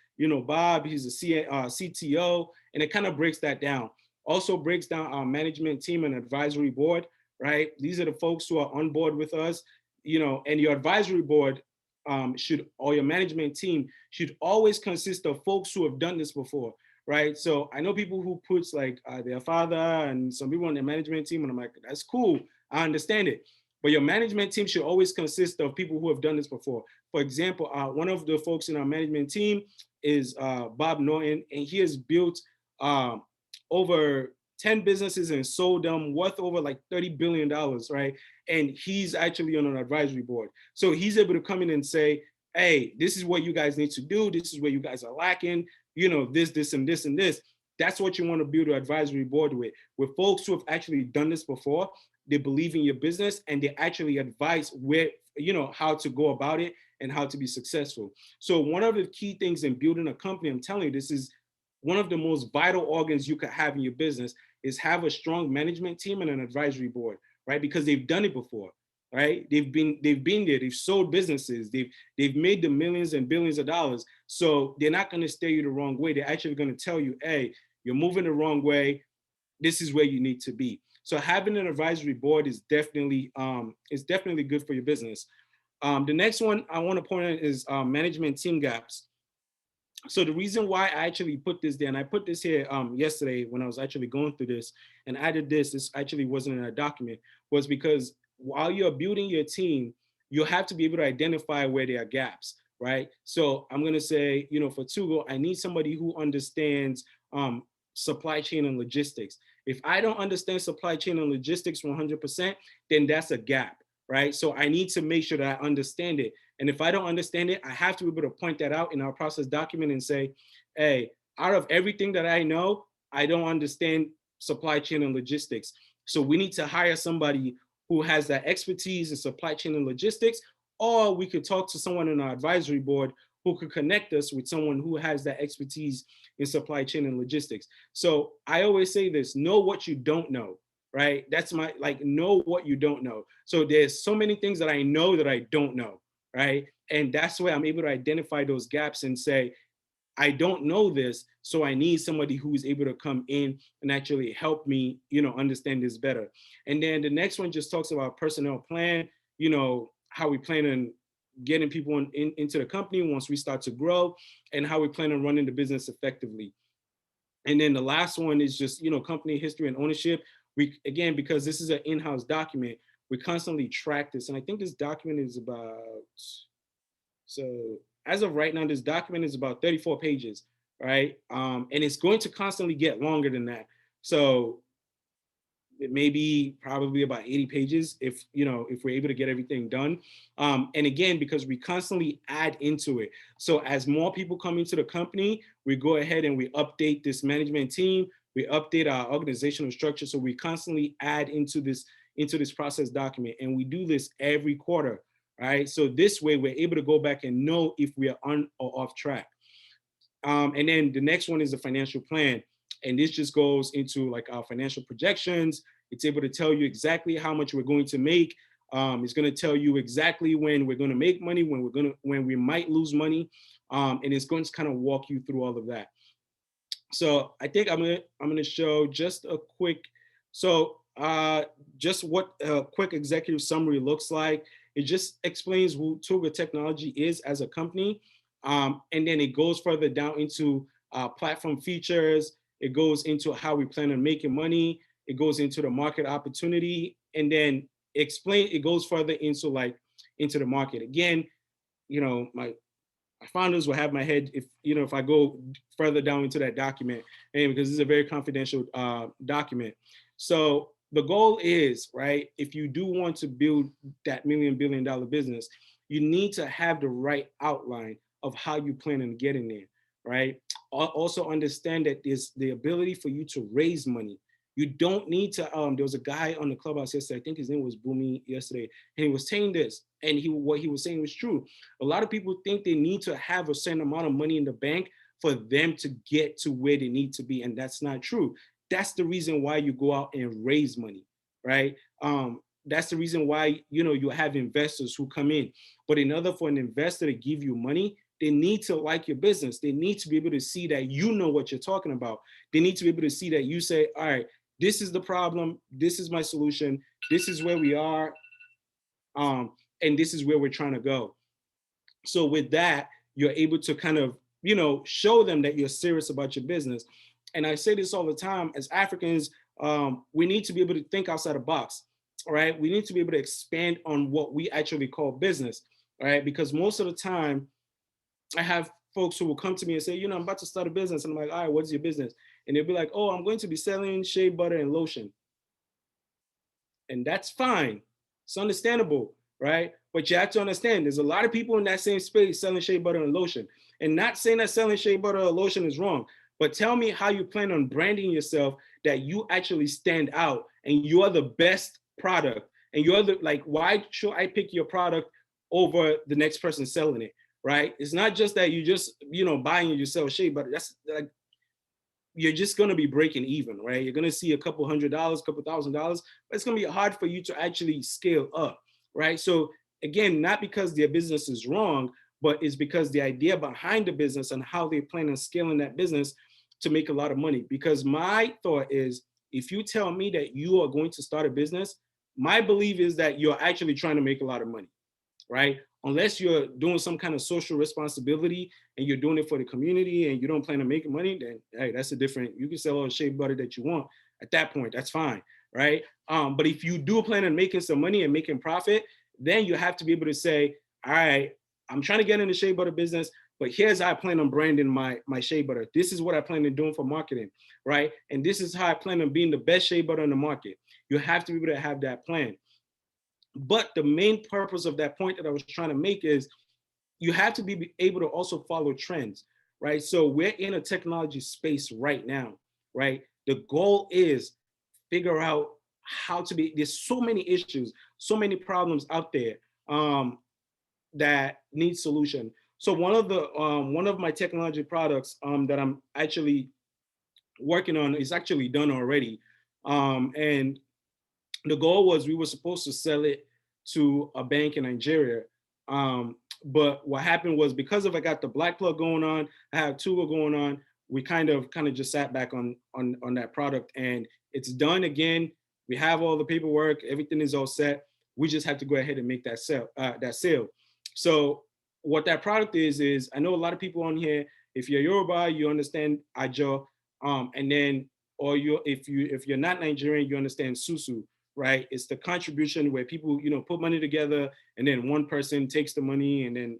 D: Bob, he's the CTO, and it kind of breaks that down. Also breaks down our management team and advisory board, right? These are the folks who are on board with us, and your advisory board or your management team should always consist of folks who have done this before, right? So I know people who puts like their father and some people on their management team, and I'm like, that's cool, I understand it. But your management team should always consist of people who have done this before. For example, one of the folks in our management team is Bob Norton, and he has built over 10 businesses and sold them worth over like $30 billion, right? And he's actually on an advisory board. So he's able to come in and say, hey, this is what you guys need to do. This is where you guys are lacking, this, and this, and this. That's what you want to build an advisory board with folks who have actually done this before. They believe in your business and they actually advise where, how to go about it and how to be successful. So one of the key things in building a company, I'm telling you, this is one of the most vital organs you could have in your business, is have a strong management team and an advisory board, right? Because they've done it before, right? They've been there, they've sold businesses, they've made the millions and billions of dollars. So they're not going to steer you the wrong way. They're actually going to tell you, hey, you're moving the wrong way. This is where you need to be. So having an advisory board is definitely good for your business. The next one I want to point out is management team gaps. So the reason why I actually put this there, and I put this here yesterday when I was actually going through this and added this actually wasn't in a document, was because while you're building your team, you have to be able to identify where there are gaps, right? So I'm going to say, for Tuggo, I need somebody who understands supply chain and logistics. If I don't understand supply chain and logistics 100%, then that's a gap, right? So I need to make sure that I understand it. And if I don't understand it, I have to be able to point that out in our process document and say, hey, out of everything that I know, I don't understand supply chain and logistics. So we need to hire somebody who has that expertise in supply chain and logistics, or we could talk to someone in our advisory board who could connect us with someone who has that expertise in supply chain and logistics. So I always say this, know what you don't know, right? That's my, know what you don't know. So there's so many things that I know that I don't know, right? And that's where I'm able to identify those gaps and say, I don't know this, so I need somebody who's able to come in and actually help me, understand this better. And then the next one just talks about personnel plan, how we plan on getting people into the company once we start to grow, and how we plan on running the business effectively. And then the last one is just, company history and ownership. We, again, because this is an in-house document, we constantly track this. And I think this document is about, so as of right now, this document is about 34 pages, right? And it's going to constantly get longer than that. So it may be probably about 80 pages if we're able to get everything done. And again, because we constantly add into it. So as more people come into the company, we go ahead and we update this management team, we update our organizational structure. So we constantly add into this process document, and we do this every quarter, right? So this way we're able to go back and know if we are on or off track. And then the next one is the financial plan. And this just goes into like our financial projections. It's able to tell you exactly how much we're going to make. It's going to tell you exactly when we're going to make money, when we might lose money. And it's going to kind of walk you through all of that. So I think I'm going to show just a quick, just what a quick executive summary looks like. It just explains who Tuggo Technology is as a company. And then it goes further down into platform features. It goes into how we plan on making money. It goes into the market opportunity, and then it goes further into the market. Again, my founders will have my head if I go further down into that document, and because this is a very confidential document. So the goal is, right, if you do want to build that $1 billion business, you need to have the right outline of how you plan on getting there, right? Also understand that there's the ability for you to raise money. You don't need to, there was a guy on the clubhouse yesterday, I think his name was Boomy yesterday, and he was saying this, and what he was saying was true. A lot of people think they need to have a certain amount of money in the bank for them to get to where they need to be, and that's not true. that's the reason why you go out and raise money, right? That's the reason why, you have investors who come in. But in order for an investor to give you money, they need to like your business. They need to be able to see that you know what you're talking about. They need to be able to see that you say, all right, this is the problem. This is my solution. This is where we are. And this is where we're trying to go. So with that, you're able to kind of, show them that you're serious about your business. And I say this all the time, as Africans, we need to be able to think outside the box, all right? We need to be able to expand on what we actually call business, all right? Because most of the time, I have folks who will come to me and say, I'm about to start a business. And I'm like, all right, what's your business? And they'll be like, oh, I'm going to be selling shea butter and lotion. And that's fine. It's understandable, right? But you have to understand, there's a lot of people in that same space selling shea butter and lotion. And not saying that selling shea butter or lotion is wrong, but tell me how you plan on branding yourself that you actually stand out and you are the best product. And you're why should I pick your product over the next person selling it, right? It's not just that you just, buying and you sell shea butter. That's like, you're just going to be breaking even, right? You're going to see a couple $100, couple $1,000, but it's going to be hard for you to actually scale up, right? So again, not because their business is wrong, but it's because the idea behind the business and how they plan on scaling that business to make a lot of money. Because my thought is, if you tell me that you are going to start a business, my belief is that you're actually trying to make a lot of money, right? Unless you're doing some kind of social responsibility and you're doing it for the community and you don't plan on making money, then hey, that's a different, you can sell all the shea butter that you want at that point, that's fine, right? But if you do plan on making some money and making profit, then you have to be able to say, all right, I'm trying to get in the shea butter business, but here's how I plan on branding my shea butter. This is what I plan on doing for marketing, right? And this is how I plan on being the best shea butter in the market. You have to be able to have that plan. But the main purpose of that point that I was trying to make is you have to be able to also follow trends, right? So we're in a technology space right now, right? The goal is figure out how to be, there's so many issues, so many problems out there that need solution. So one of my technology products that I'm actually working on is actually done already. And the goal was we were supposed to sell it to a bank in Nigeria. But what happened was, because I got the Black Plug going on, I have Tuggo going on, we kind of just sat back on that product, and it's done again. We have all the paperwork, everything is all set. We just have to go ahead and make that sale. So what that product is I know a lot of people on here, if you're Yoruba, you understand Ajo, and then, or if you're not Nigerian, you understand Susu, right? It's the contribution where people, put money together, and then one person takes the money and then,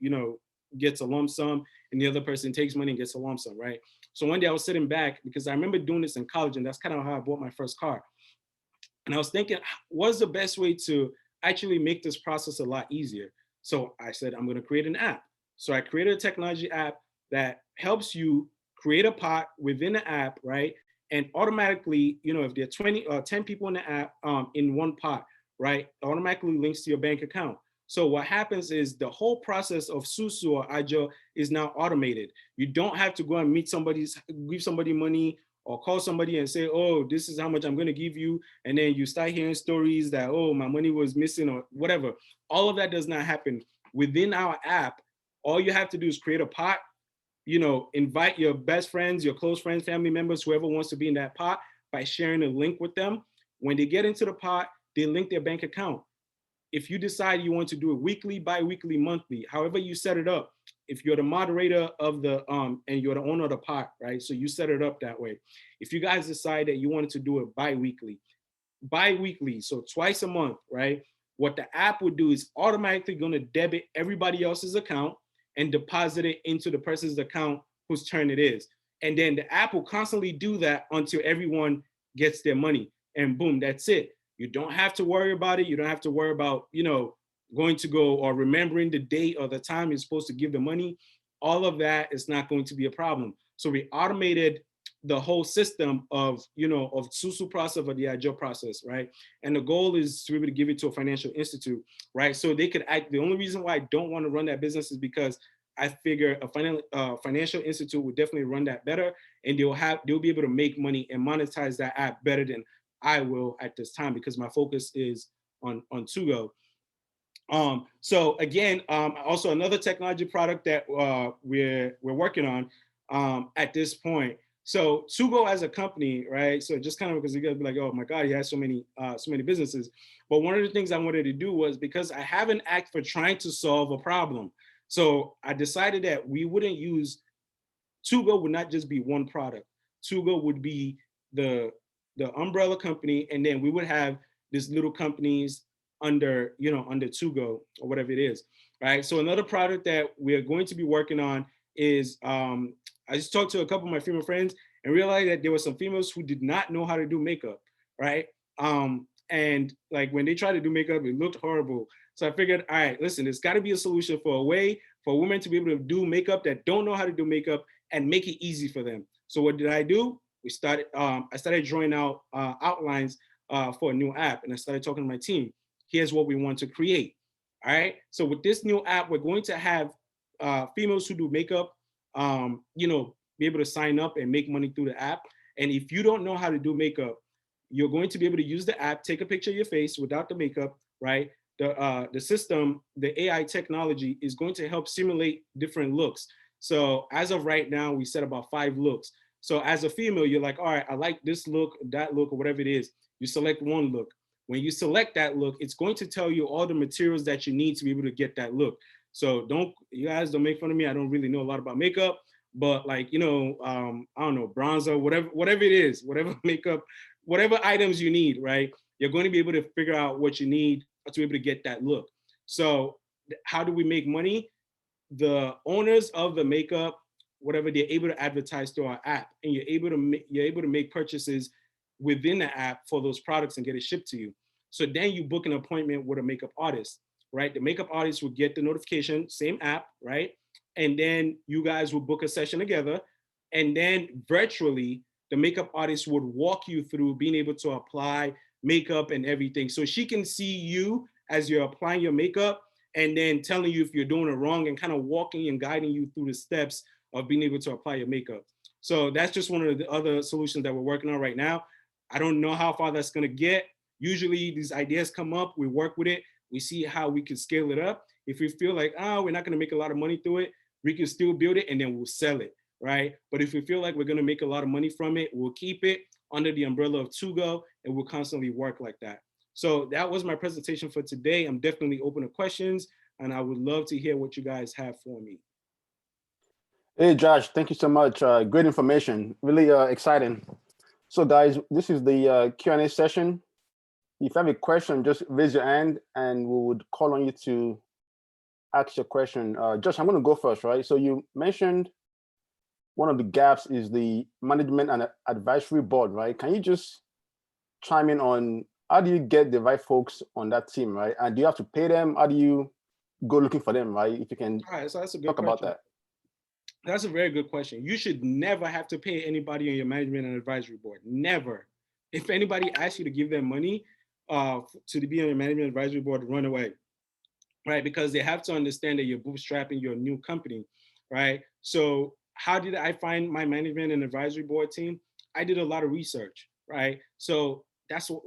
D: gets a lump sum, and the other person takes money and gets a lump sum, right? So one day I was sitting back, because I remember doing this in college, and that's kind of how I bought my first car. And I was thinking, what's the best way to actually make this process a lot easier? So I said, I'm going to create an app. So I created a technology app that helps you create a pot within the app, right? And automatically, if there are 20 or 10 people in the app in one pot, right, automatically links to your bank account. So what happens is the whole process of Susu or Ajo is now automated. You don't have to go and give somebody money or call somebody and say, oh, this is how much I'm going to give you. And then you start hearing stories that, oh, my money was missing or whatever. All of that does not happen. Within our app, all you have to do is create a pot, invite your best friends, your close friends, family members, whoever wants to be in that pot, by sharing a link with them. When they get into the pot, they link their bank account. If you decide you want to do it weekly, bi-weekly, monthly, however you set it up, if you're the moderator of the, and you're the owner of the pot, right? So you set it up that way. If you guys decide that you wanted to do it bi-weekly, so twice a month, right? What the app would do is automatically going to debit everybody else's account and deposit it into the person's account whose turn it is. And then the app will constantly do that until everyone gets their money. And boom, that's it. You don't have to worry about it. You don't have to worry about, going to go or remembering the date or the time you're supposed to give the money. All of that is not going to be a problem. So we automated the whole system of Susu process or the Ajo process, right? And the goal is to be able to give it to a financial institute, right? So they could act. The only reason why I don't want to run that business is because I figure a financial institute would definitely run that better, and they'll be able to make money and monetize that app better than I will at this time, because my focus is on Tuggo. So again, also another technology product that we're working on at this point. So Tuggo as a company, right? So just kind of, because you guys be like, oh my God, he has so many businesses. But one of the things I wanted to do was, because I have an act for trying to solve a problem. So I decided that we wouldn't use, Tuggo would not just be one product. Tuggo would be the umbrella company, and then we would have these little companies under Tuggo or whatever it is, right? So another product that we're going to be working on is, I just talked to a couple of my female friends and realized that there were some females who did not know how to do makeup, right? And like when they tried to do makeup, it looked horrible. So I figured, all right, listen, there's got to be a solution for a way for women to be able to do makeup that don't know how to do makeup and make it easy for them. So what did I do? I started drawing out outlines for a new app, and I started talking to my team. Here's what we want to create. All right. So with this new app, we're going to have females who do makeup, be able to sign up and make money through the app. And if you don't know how to do makeup, you're going to be able to use the app, take a picture of your face without the makeup, right? The system, the AI technology is going to help simulate different looks. So as of right now, we set about 5 looks. So as a female, you're like, all right, I like this look, that look, or whatever it is. You select one look. When you select that look, it's going to tell you all the materials that you need to be able to get that look. So you guys don't make fun of me. I don't really know a lot about makeup, but like, I don't know, bronzer, whatever it is, whatever makeup, whatever items you need, right? You're going to be able to figure out what you need to be able to get that look. So how do we make money? The owners of the makeup, whatever, they're able to advertise through our app, and you're able to make purchases within the app for those products and get it shipped to you. So then you book an appointment with a makeup artist, right? The makeup artist will get the notification, same app, right? And then you guys will book a session together, and then virtually the makeup artist would walk you through being able to apply makeup and everything. So she can see you as you're applying your makeup, and then telling you if you're doing it wrong, and kind of walking and guiding you through the steps of being able to apply your makeup. So that's just one of the other solutions that we're working on right now. I don't know how far that's going to get. Usually these ideas come up, we work with it, we see how we can scale it up. If we feel like, we're not going to make a lot of money through it, we can still build it and then we'll sell it, right? But if we feel like we're going to make a lot of money from it, we'll keep it under the umbrella of Tuggo, and we'll constantly work like that. So that was my presentation for today. I'm definitely open to questions, and I would love to hear what you guys have for me.
A: Hey, Josh, thank you so much. Great information, really exciting. So guys, this is the Q&A session. If you have a question, just raise your hand and we would call on you to ask your question. Josh, I'm going to go first, right? So you mentioned one of the gaps is the management and advisory board, right? Can you just chime in on how do you get the right folks on that team, right? And do you have to pay them? How do you go looking for them, right? If you can
D: so that's a good
A: talk
D: question.
A: about that.
D: That's a very good question. You should never have to pay anybody on your management and advisory board. Never. If anybody asks you to give them money to be on your management advisory board, run away, right? Because they have to understand that you're bootstrapping your new company, right? So how did I find my management and advisory board team? I did a lot of research, right? So that's what,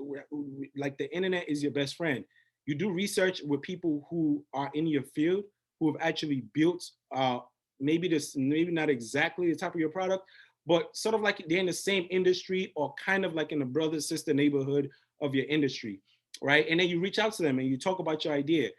D: like, the internet is your best friend. You do research with people who are in your field, who have actually built maybe not exactly the type of your product, but sort of like they're in the same industry, or kind of like in the brother sister neighborhood of your industry, right? And then you reach out to them and you talk about your idea.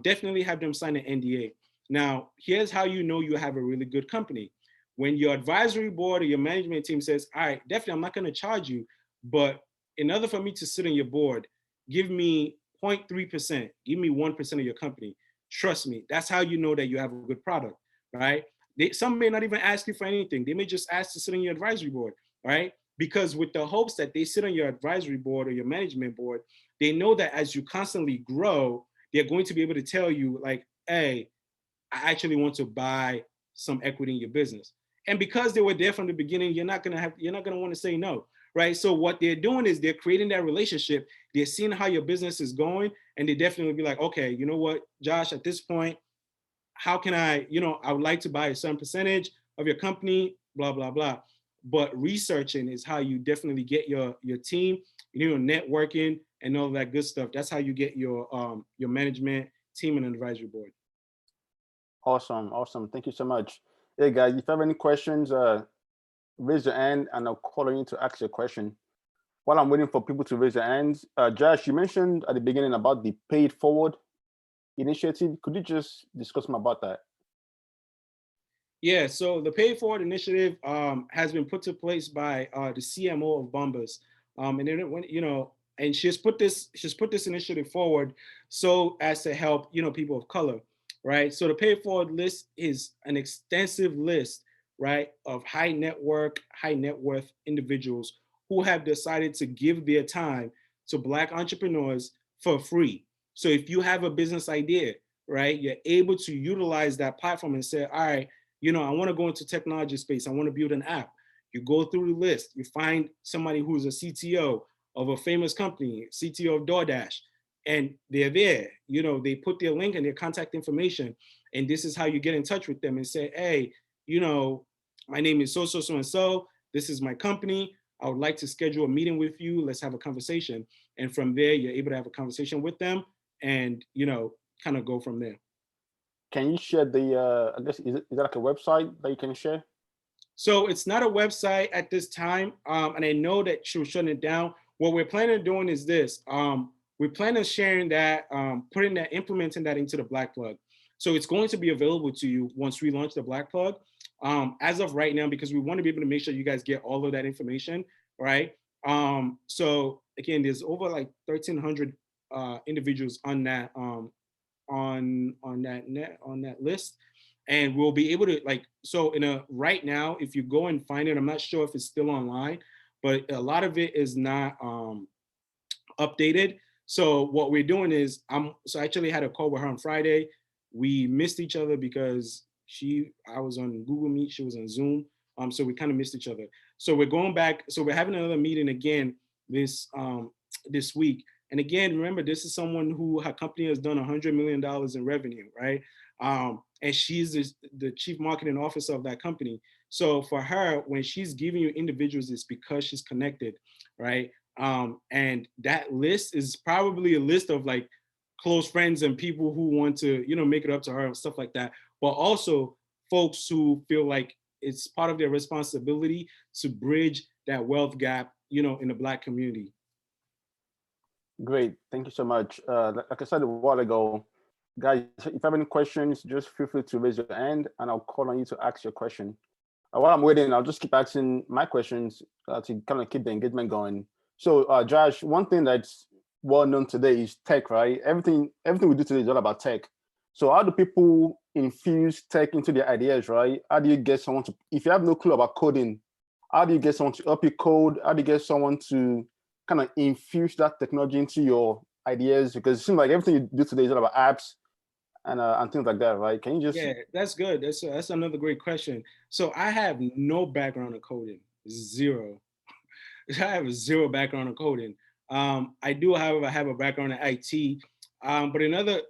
D: Definitely have them sign an NDA. Now, here's how you know you have a really good company. When your advisory board or your management team says, all right, definitely, I'm not going to charge you, but in order for me to sit on your board, give me 0.3%, give me 1% of your company. Trust me, that's how you know that you have a good product, right? Some may not even ask you for anything. They may just ask to sit on your advisory board, right? Because with the hopes that they sit on your advisory board or your management board, they know that as you constantly grow, they're going to be able to tell you like, hey, I actually want to buy some equity in your business. And because they were there from the beginning, you're not gonna want to say no, right? So what they're doing is they're creating that relationship. They're seeing how your business is going, and they definitely be like, okay, you know what, Josh, at this point, how can I, I would like to buy a certain percentage of your company, blah, blah, blah. But researching is how you definitely get your team, networking and all that good stuff. That's how you get your management team and advisory board.
A: Awesome, awesome. Thank you so much. Hey guys, if you have any questions, raise your hand and I'll call on you to ask your question. While I'm waiting for people to raise their hands, Josh, you mentioned at the beginning about the Pay It Forward initiative. Could you just discuss more about that?
D: Yeah, so the Pay It Forward initiative has been put to place by the CMO of Bombas, and then when and she's put this initiative forward so as to help people of color, right? So the Pay It Forward list is an extensive list, right, of high net worth individuals who have decided to give their time to Black entrepreneurs for free. So if you have a business idea, right, you're able to utilize that platform and say, all right, I want to go into technology space. I want to build an app. You go through the list. You find somebody who's a CTO of a famous company, CTO of DoorDash, and they're there. They put their link and their contact information, and this is how you get in touch with them and say, hey, my name is so and so. This is my company. I would like to schedule a meeting with you. Let's have a conversation. And from there, you're able to have a conversation with them, and kind of go from there.
A: Can you share the, I guess, is that like a website that you can share?
D: So it's not a website at this time. And I know that she was shutting it down. What we're planning on doing is this. We plan on sharing that, implementing that into the Black Plug. So it's going to be available to you once we launch the Black Plug. As of right now, because we want to be able to make sure you guys get all of that information, right? So again, there's over like 1,300 individuals on that on that list, and we'll be able to right now, if you go and find it, I'm not sure if it's still online, but a lot of it is not updated. So what we're doing is I actually had a call with her on Friday. We missed each other because I was on Google Meet, she was on Zoom, so we kind of missed each other. So we're going back, so we're having another meeting again this week. And again, remember, this is someone who her company has done $100 million in revenue, right? And she's the chief marketing officer of that company. So for her, when she's giving you individuals, it's because she's connected, right? And that list is probably a list of like close friends and people who want to, make it up to her and stuff like that. But also folks who feel like it's part of their responsibility to bridge that wealth gap, in the Black community.
A: Great, thank you so much. Like I said a while ago, guys, if you have any questions, just feel free to raise your hand and I'll call on you to ask your question. While I'm waiting, I'll just keep asking my questions to kind of keep the engagement going. So Josh, one thing that's well known today is tech, right? Everything we do today is all about tech. So how do people infuse tech into their ideas, right? How do you get someone to, if you have no clue about coding, how do you get someone to help you code? How do you get someone to kind of infuse that technology into your ideas? Because it seems like everything you do today is all about apps and things like that, right? Can you just?
D: Yeah, that's good. That's another great question. So I have no background in coding, zero. I have zero background in coding. I do, however, have a background in IT. But another,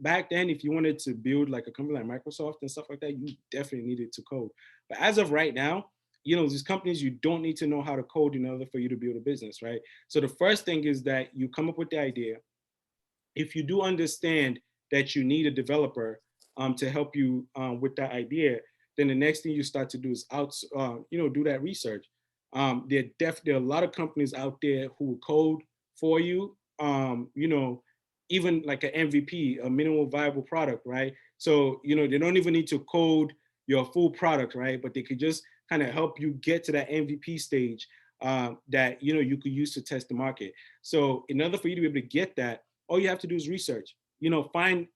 D: back then, if you wanted to build like a company like Microsoft and stuff like that, you definitely needed to code. But as of right now, these companies, you don't need to know how to code in order for you to build a business, right? So the first thing is that you come up with the idea. If you do understand that you need a developer to help you with that idea, then the next thing you start to do is do that research. There are a lot of companies out there who will code for you, even like an MVP, a minimal viable product, right? So, they don't even need to code your full product, right? But they could just kind of help you get to that MVP stage that, you could use to test the market. So in order for you to be able to get that, all you have to do is research, find,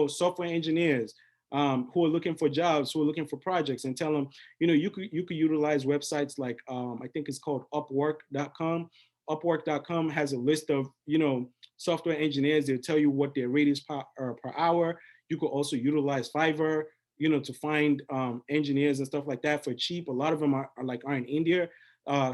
D: software engineers who are looking for jobs, who are looking for projects, and tell them, you could utilize websites like, I think it's called upwork.com. Upwork.com has a list of, software engineers. They'll tell you what their rate is per hour. You could also utilize Fiverr, to find engineers and stuff like that for cheap. A lot of them are in India.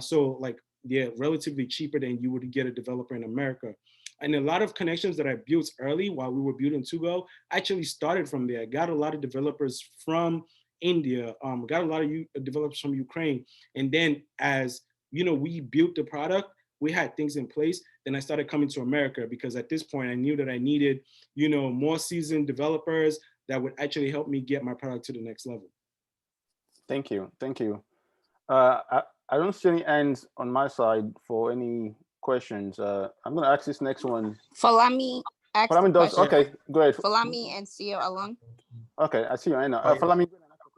D: So like they're relatively cheaper than you would get a developer in America. And a lot of connections that I built early while we were building Tuggo actually started from there. I got a lot of developers from India, got a lot of developers from Ukraine. And then as, we built the product, we had things in place. Then I started coming to America because at this point I knew that I needed, more seasoned developers that would actually help me get my product to the next level.
A: Thank you. Thank you. I don't see any hands on my side for any questions. I'm going to ask this next one.
E: Falami asked
A: Falami
E: the
A: does.
E: question.
A: Okay, go ahead.
E: Falami and CEO Alon.
A: Okay, I see you, Anna.
F: Hi.
A: Falami,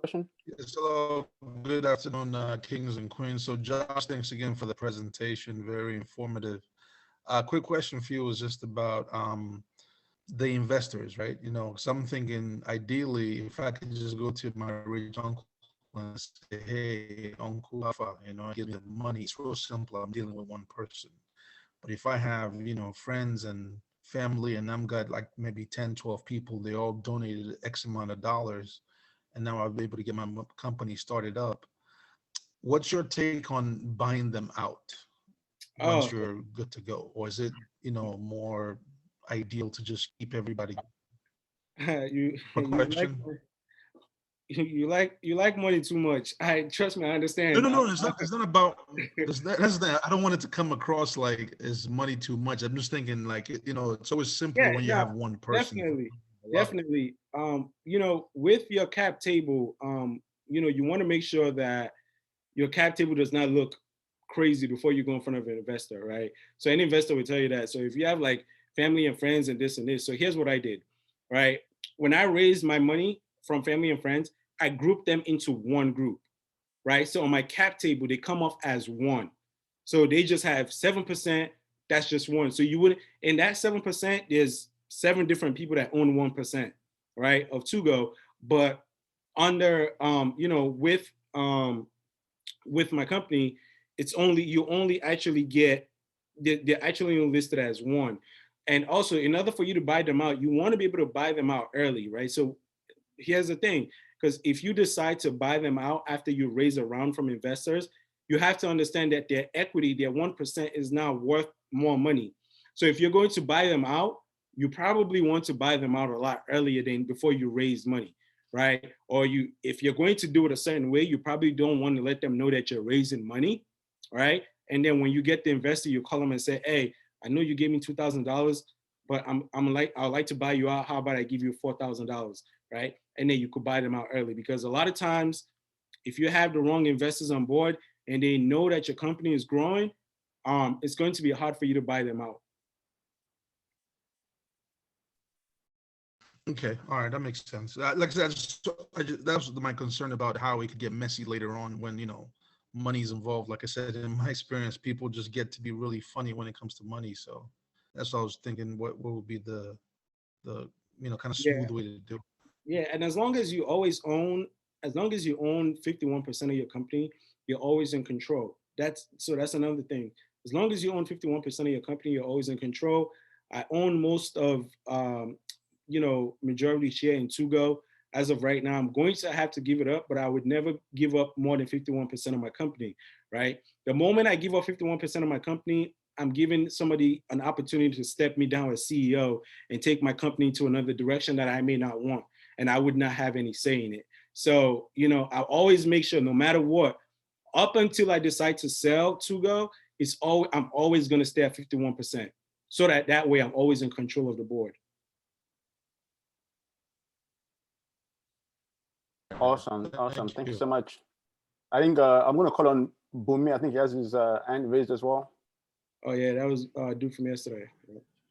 A: question.
F: Yes, hello. Good afternoon, kings and queens. So Josh, thanks again for the presentation. Very informative. Quick question for you was just about the investors, right? So I'm thinking ideally, if I could just go to my rich uncle and say, hey, Uncle Alpha, give me the money. It's real simple. I'm dealing with one person. But if I have, friends and family, and I'm got like maybe 10, 12 people, they all donated X amount of dollars, and now I'll be able to get my company started up. What's your take on buying them out once you're good to go? Or is it, more ideal to just keep everybody?
D: You like money too much. Trust me, I understand.
F: No. It's not about. I don't want it to come across like it's money too much. I'm just thinking like it's always simpler when you have one person.
D: Definitely. With your cap table, you want to make sure that your cap table does not look crazy before you go in front of an investor, right? So any investor will tell you that. So if you have like family and friends and this and this, so here's what I did, right? When I raised my money from family and friends, I grouped them into one group, right? So on my cap table, they come off as one. So they just have 7%, that's just one. So you wouldn't, in that 7%, there's 7 different people that own 1%, right, of Tuggo. But under, with my company, you only actually get, they're actually listed as one. And also, in order for you to buy them out, you want to be able to buy them out early, right? So here's the thing, because if you decide to buy them out after you raise a round from investors, you have to understand that their equity, their 1% is now worth more money. So if you're going to buy them out, you probably want to buy them out a lot earlier than before you raise money, right? Or if you're going to do it a certain way, you probably don't want to let them know that you're raising money, right? And then when you get the investor, you call them and say, hey, I know you gave me $2,000, but I'd like to buy you out. How about I give you $4,000, right? And then you could buy them out early, because a lot of times, if you have the wrong investors on board and they know that your company is growing, it's going to be hard for you to buy them out.
F: Okay, all right, that makes sense. Like I said, that was my concern about how it could get messy later on when money's involved. Like I said, in my experience, people just get to be really funny when it comes to money. So that's what I was thinking. What would be the kind of smooth way to do it?
D: Yeah, and as long as you own 51% of your company, you're always in control. That's another thing. As long as you own 51% of your company, you're always in control. I own most of majority share in Tuggo. As of right now, I'm going to have to give it up, but I would never give up more than 51% of my company, right? The moment I give up 51% of my company, I'm giving somebody an opportunity to step me down as CEO and take my company to another direction that I may not want, and I would not have any say in it. So, I always make sure, no matter what, up until I decide to sell Tuggo, I'm always going to stay at 51%, so that way I'm always in control of the board.
A: Awesome. Thank you so much. I think I'm going to call on Bumi. I think he has his hand raised as well.
D: Oh yeah, that was dude from yesterday.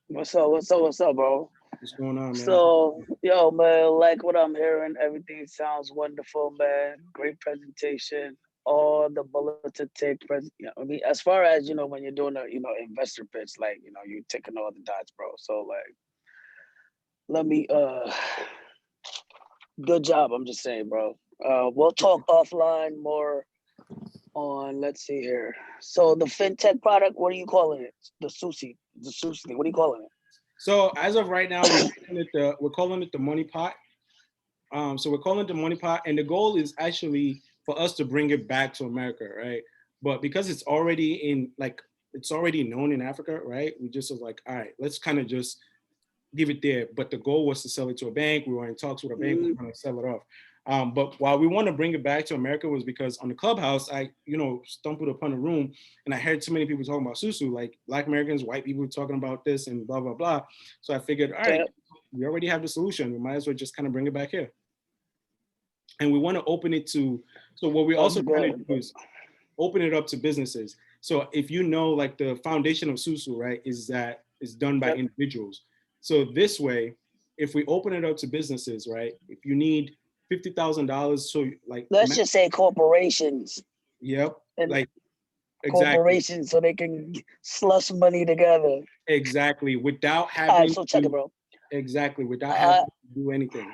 G: What's up, bro?
D: What's going on, man?
G: So, yo, man, like what I'm hearing, everything sounds wonderful, man. Great presentation. All the bullets to take. I mean, as far as when you're doing a investor pitch, like you're taking all the dots, bro. So like, let me good job. I'm just saying, bro. We'll talk offline more on. Let's see here. So the fintech product, what are you calling it? The sushi. What are you calling it?
D: So as of right now, we're calling it the money pot. So we're calling it the money pot, and the goal is actually for us to bring it back to America, right? But because it's already in, like it's already known in Africa, right? We just was like, all right, let's kind of just leave it there. But the goal was to sell it to a bank. We were in talks with a bank. We were going to sell it off. But why we want to bring it back to America was because on the Clubhouse, I, stumbled upon a room and I heard too many people talking about Susu, like Black Americans, white people talking about this and blah, blah, blah. So I figured, all right, we already have the solution. We might as well just kind of bring it back here. And we want to open it to, so what we also try to do is open it up to businesses. So if like the foundation of Susu, right, is done by individuals. So this way, if we open it up to businesses, right, if you need $50,000, so like
G: let's just say corporations.
D: Yep.
G: And
D: like exactly.
G: Corporations, so they can slush money together.
D: Exactly. Without having.
G: All right, so check it, bro.
D: Exactly. Without having to do anything.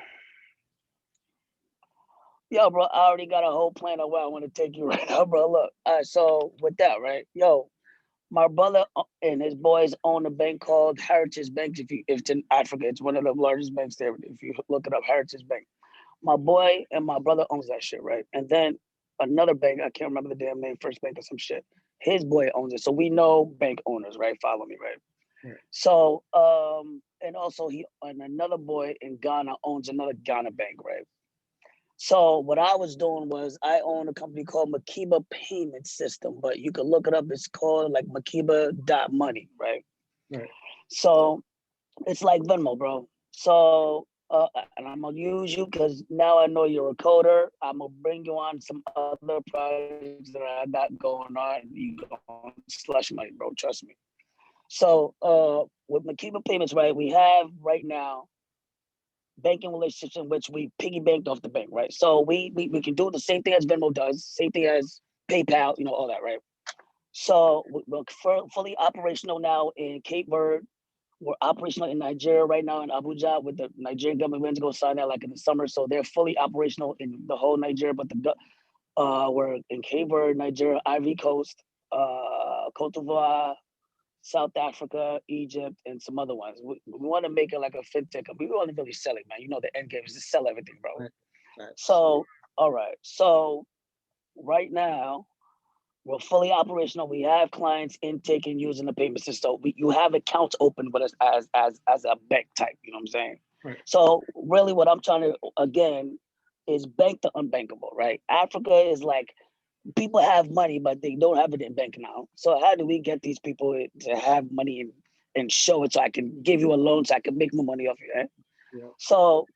G: Yo, bro, I already got a whole plan of where I want to take you right now, bro. Look, all right, so with that, right, yo, my brother and his boys own a bank called Heritage Bank. If it's in Africa, it's one of the largest banks there. If you look it up, Heritage Bank. My boy and my brother owns that shit, right? And then another bank, I can't remember the damn name, First Bank or some shit. His boy owns it. So we know bank owners, right? Follow me, right? Right. So, and also another boy in Ghana owns another Ghana bank, right? So what I was doing was I own a company called Makiba Payment System, but you can look it up. It's called like Makiba.money, right? Right. So it's like Venmo, bro. So, and I'm gonna use you because now I know you're a coder. I'm gonna bring you on some other projects that I got going on. You gonna slush money, bro. Trust me. So, with Makiba Payments, right? We have right now banking relationships in which we piggy banked off the bank, right? So we can do the same thing as Venmo does, same thing as PayPal, all that, right? So we're fully operational now in Cape Verde. We're operational in Nigeria right now in Abuja with the Nigerian government. We're going to go sign that like in the summer. So they're fully operational in the whole Nigeria, but we're in Cape Verde, Nigeria, Ivory Coast, Cote d'Ivoire, South Africa, Egypt, and some other ones. We want to make it like a fintech. We want to really sell it, man. The end game is to sell everything, bro. Right. So, all right. So right now, we're fully operational. We have clients intake and using the payment system. You have accounts open with us as a bank type. You know what I'm saying? Right. So really, what I'm trying to again is bank the unbankable. Right? Africa is like people have money, but they don't have it in bank now. So how do we get these people to have money and show it so I can give you a loan so I can make more money off you? Right? Yeah. So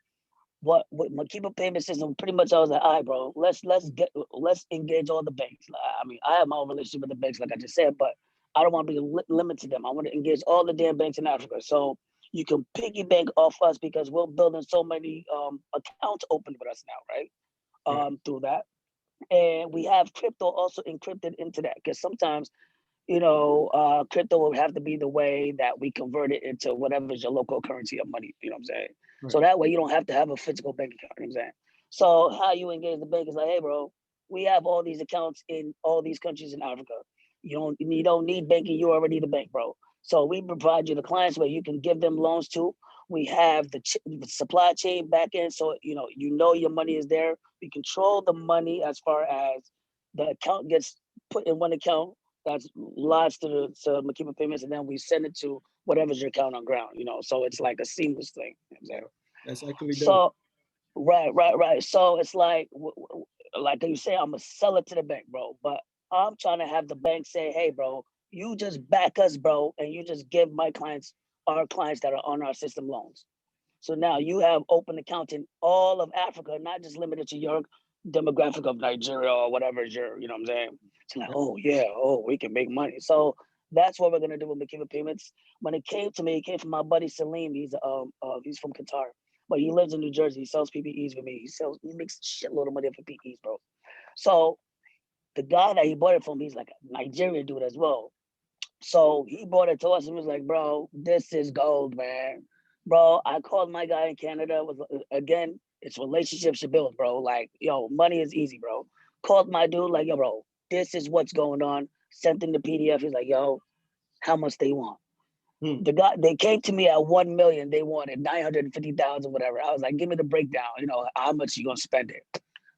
G: what Makiba payment system, pretty much I was like, all right, bro, let's engage all the banks. I mean, I have my own relationship with the banks, like I just said, but I don't want to be limited to them. I want to engage all the damn banks in Africa. So you can piggy bank off us because we're building so many accounts open with us now, right? Through that. And we have crypto also encrypted into that because sometimes, crypto will have to be the way that we convert it into whatever is your local currency of money. You know what I'm saying? Right. So that way you don't have to have a physical bank account. You know what I'm saying? So how you engage the bank is like, hey, bro, we have all these accounts in all these countries in Africa. You don't need banking. You already need a bank, bro. So we provide you the clients where you can give them loans to. We have the supply chain back end. So, your money is there. We control the money as far as the account gets put in one account that's lodged to Makiba Payments, and then we send it to whatever's your account on ground, so it's like a seamless thing.
D: That's actually
G: so dope. Right. So it's like you say, I'm gonna sell it to the bank, bro. But I'm trying to have the bank say, hey, bro, you just back us, bro, and you just give our clients that are on our system loans. So now you have open accounts in all of Africa, not just limited to your demographic of Nigeria or whatever is your, you know what I'm saying? It's like, we can make money. So that's what we're gonna do with Makiba Payments. When it came to me, it came from my buddy Salim. He's from Qatar, but he lives in New Jersey. He sells PPEs with me. He makes a shitload of money for PPEs, bro. So the guy that he bought it from, he's like a Nigerian dude as well. So he brought it to us and was like, bro, this is gold, man. Bro, I called my guy in Canada. Again, it's relationships to build, bro. Like, yo, money is easy, bro. Called my dude, like, yo, bro, this is what's going on. Sent him the PDF. He's like, yo, how much they want? The guy, they came to me at 1 million. They wanted 950,000, whatever. I was like, give me the breakdown. How much you gonna spend it?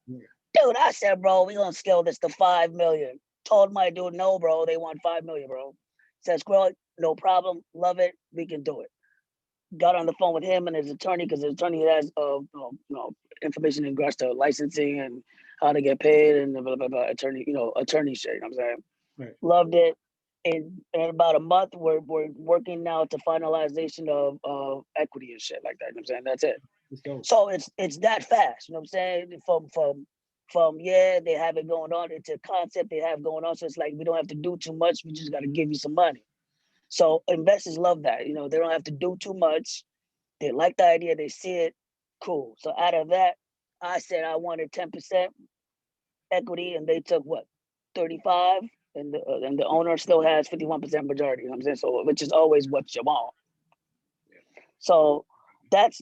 G: Dude, I said, bro, we gonna scale this to 5 million. Told my dude, no, bro, they want 5 million, bro. Said, Squirrel, no problem, love it, we can do it. Got on the phone with him and his attorney, because his attorney has information in regards to licensing and how to get paid and blah, blah, blah, attorney shit, you know what I'm saying?
D: Right.
G: Loved it. In about a month, we're working now to finalization of equity and shit like that. You know what I'm saying? That's it. So it's that fast. You know what I'm saying? From they have it going on. It's a concept they have going on. So it's like we don't have to do too much. We just got to give you some money. So investors love that. You know, they don't have to do too much. They like the idea. They see it. Cool. So out of that, I said I wanted 10% equity, and they took what, 35, and the owner still has 51% majority. You know what I'm saying? So which is always what you want. So that's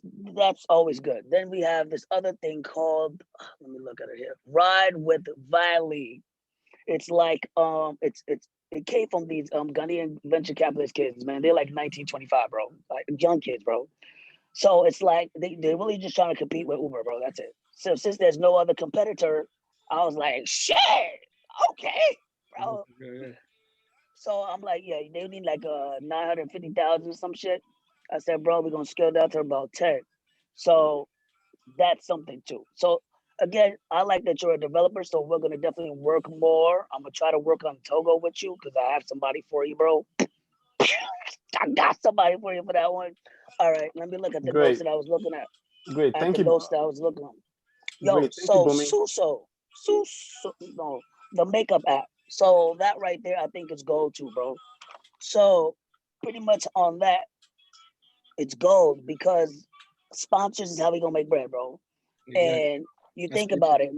G: always good. Then we have this other thing called, let me look at it here, Ride with Valley. It's like it came from these Ghanaian venture capitalist kids, man. They're like 19, 25, bro, like young kids, bro. So it's like they're really just trying to compete with Uber, bro. That's it. So since there's no other competitor, I was like, shit, okay, bro.
D: Yeah.
G: So I'm like, yeah, they need like 950,000 or some shit. I said, bro, we're gonna scale down to about 10. So that's something too. So again, I like that you're a developer, so we're gonna definitely work more. I'm gonna try to work on Tuggo with you because I have somebody for you, bro. I got somebody for you for that one. All right, let me look at the notes that I was looking at.
A: Great, thank you.
G: Notes that I was looking on. Yo,
A: Great.
G: so Suso, no, the makeup app. So that right there, I think is gold too, bro. So pretty much on that, it's gold because sponsors is how we gonna make bread, bro. Exactly. And you think about it,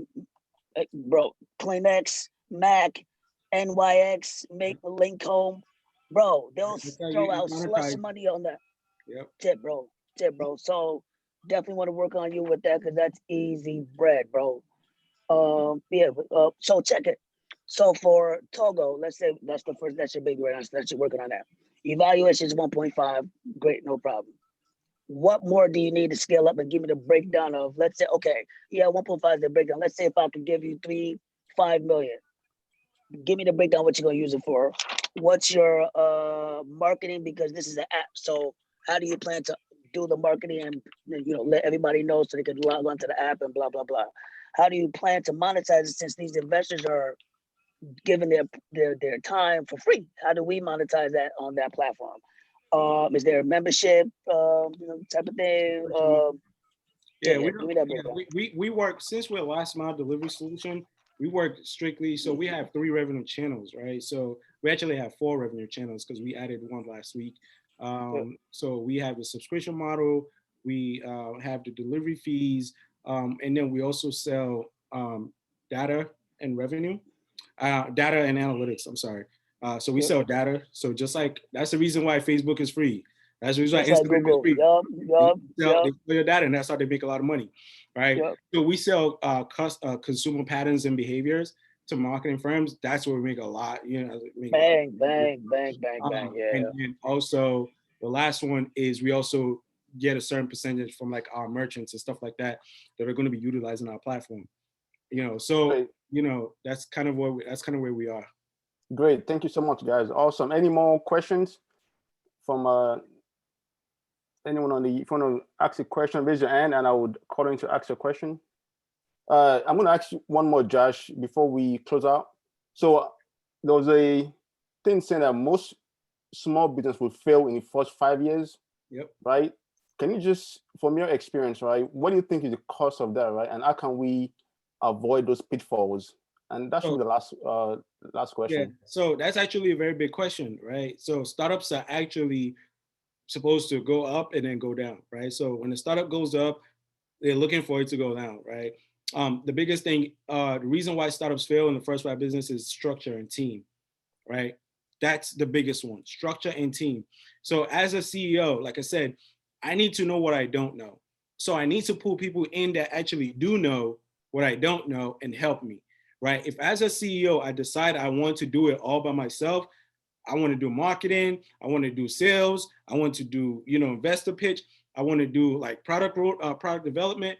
G: bro. Kleenex, Mac, NYX, make the link home, bro. They'll throw out slush money on that.
D: Yep.
G: Tip, bro. So definitely want to work on you with that because that's easy bread, bro. So check it. So for Tuggo, let's say that's your big right now. That's you're working on that. Evaluation is 1.5. Great, no problem. What more do you need to scale up and give me the breakdown of, let's say, okay, yeah, 1.5 is the breakdown. Let's say if I could give you 5 million, give me the breakdown, what you're gonna use it for. What's your marketing? Because this is an app. So how do you plan to do the marketing and let everybody know so they can log onto the app and blah, blah, blah. How do you plan to monetize it since these investors are giving their time for free? How do we monetize that on that platform? Is there a membership type of thing?
D: We work, since we're a last mile delivery solution, we work strictly, so we have 3 revenue channels, right? So we actually have 4 revenue channels because we added one last week. So we have the subscription model, we have the delivery fees, and then we also sell data and revenue, data and analytics, I'm sorry. So we sell data. So just like, that's the reason why Facebook is free. That's the reason why Instagram is free. They sell your data, and that's how they make a lot of money, right? So we sell consumer patterns and behaviors to marketing firms. That's where we make a lot.
G: Bang.
D: And also the last one is we also get a certain percentage from like our merchants and stuff like that that are going to be utilizing our platform. So that's kind of where we are.
A: Great, thank you so much, guys. Awesome. Any more questions from anyone on the phone? To ask a question, raise your hand, and I would call in to ask a question. I'm going to ask you one more, Josh, before we close out. So there was a thing saying that most small business will fail in the first 5 years.
D: Yep. Right.
A: Can you just, from your experience, right, what do you think is the cause of that, right? And how can we avoid those pitfalls? And that should be the last question.
D: Yeah, so that's actually a very big question, right? So startups are actually supposed to go up and then go down, right? So when the startup goes up, they're looking for it to go down, right? The biggest thing, the reason why startups fail in the first 5 business is structure and team, right? That's the biggest one, structure and team. So as a CEO, like I said, I need to know what I don't know. So I need to pull people in that actually do know what I don't know and help me. Right? If as a CEO, I decide I want to do it all by myself, I want to do marketing, I want to do sales, I want to do, investor pitch, I want to do like product development,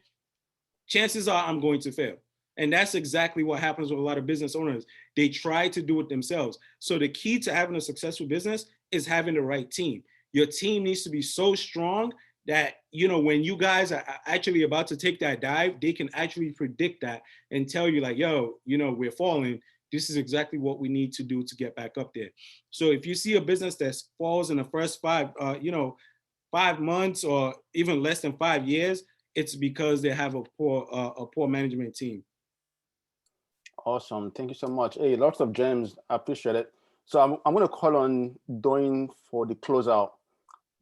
D: chances are I'm going to fail. And that's exactly what happens with a lot of business owners. They try to do it themselves. So the key to having a successful business is having the right team. Your team needs to be so strong that, you know, when you guys are actually about to take that dive, they can actually predict that and tell you like, yo, you know, we're falling. This is exactly what we need to do to get back up there. So if you see a business that falls in the first 5 months or even less than 5 years, it's because they have a poor management team.
A: Awesome. Thank you so much. Hey, lots of gems. I appreciate it. So I'm going to call on Doing for the closeout.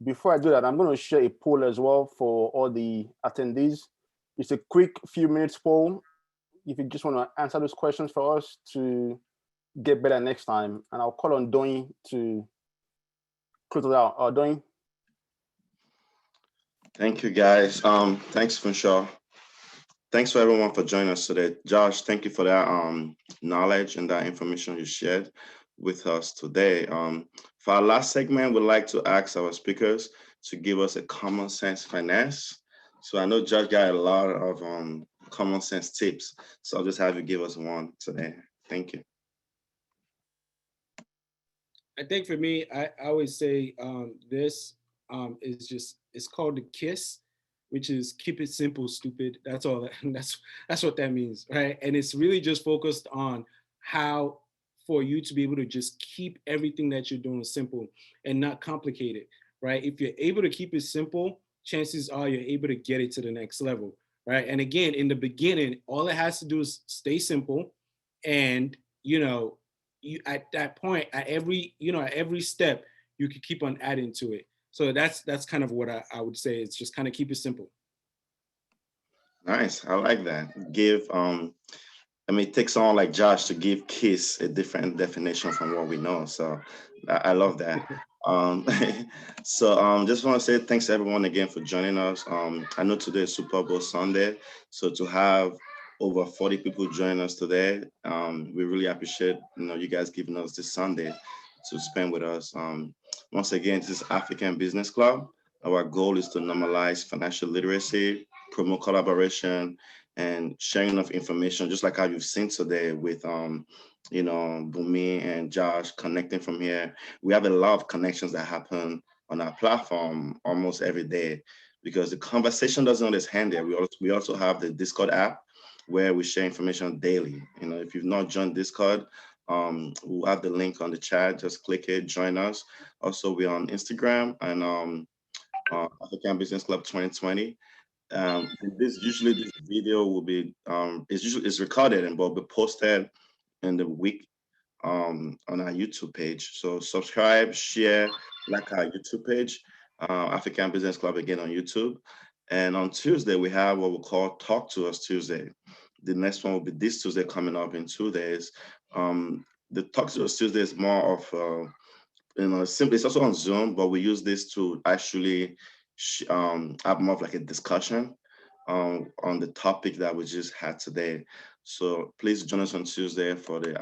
A: Before I do that, I'm going to share a poll as well for all the attendees. It's a quick few minutes poll. If you just want to answer those questions for us to get better next time, and I'll call on Doing to close it out. Doing.
H: Thank you, guys. Thanks, Funshaw. Thanks for everyone for joining us today. Josh, thank you for that knowledge and that information you shared with us today. For our last segment, we'd like to ask our speakers to give us a common sense finance. So I know Josh got a lot of common sense tips. So I'll just have you give us one today. Thank you.
D: I think for me, I always say this it's called the KISS, which is keep it simple, stupid. That's all. That's what that means, right? And it's really just focused on how for you to be able to just keep everything that you're doing simple and not complicated, right? If you're able to keep it simple, chances are you're able to get it to the next level, right? And again, in the beginning, all it has to do is stay simple, and you know, you at that point, at every step, you can keep on adding to it. So that's kind of what I would say. It's just kind of keep it simple.
H: Nice. I like that. It takes someone like Josh to give KISS a different definition from what we know. So I love that. Just want to say thanks everyone again for joining us. I know today is Super Bowl Sunday, so to have over 40 people join us today, we really appreciate you guys giving us this Sunday to spend with us. Once again, this is African Business Club. Our goal is to normalize financial literacy, promote collaboration, and sharing of information, just like how you've seen today with Bumi and Josh connecting from here. We have a lot of connections that happen on our platform almost every day, because the conversation doesn't always end there. We also have the Discord app where we share information daily. If you've not joined Discord, we'll have the link on the chat. Just click it, join us. Also, we're on Instagram and African Business Club 2020. This video will be it's recorded and will be posted in the week on our YouTube page. So subscribe, share, like our YouTube page, African Business Club again on YouTube. And on Tuesday we have what we call Talk to Us Tuesday. The next one will be this Tuesday coming up in 2 days. The Talk to Us Tuesday is more of simply, it's also on Zoom, but we use this to actually have more of like a discussion on the topic that we just had today. So please join us on Tuesday for the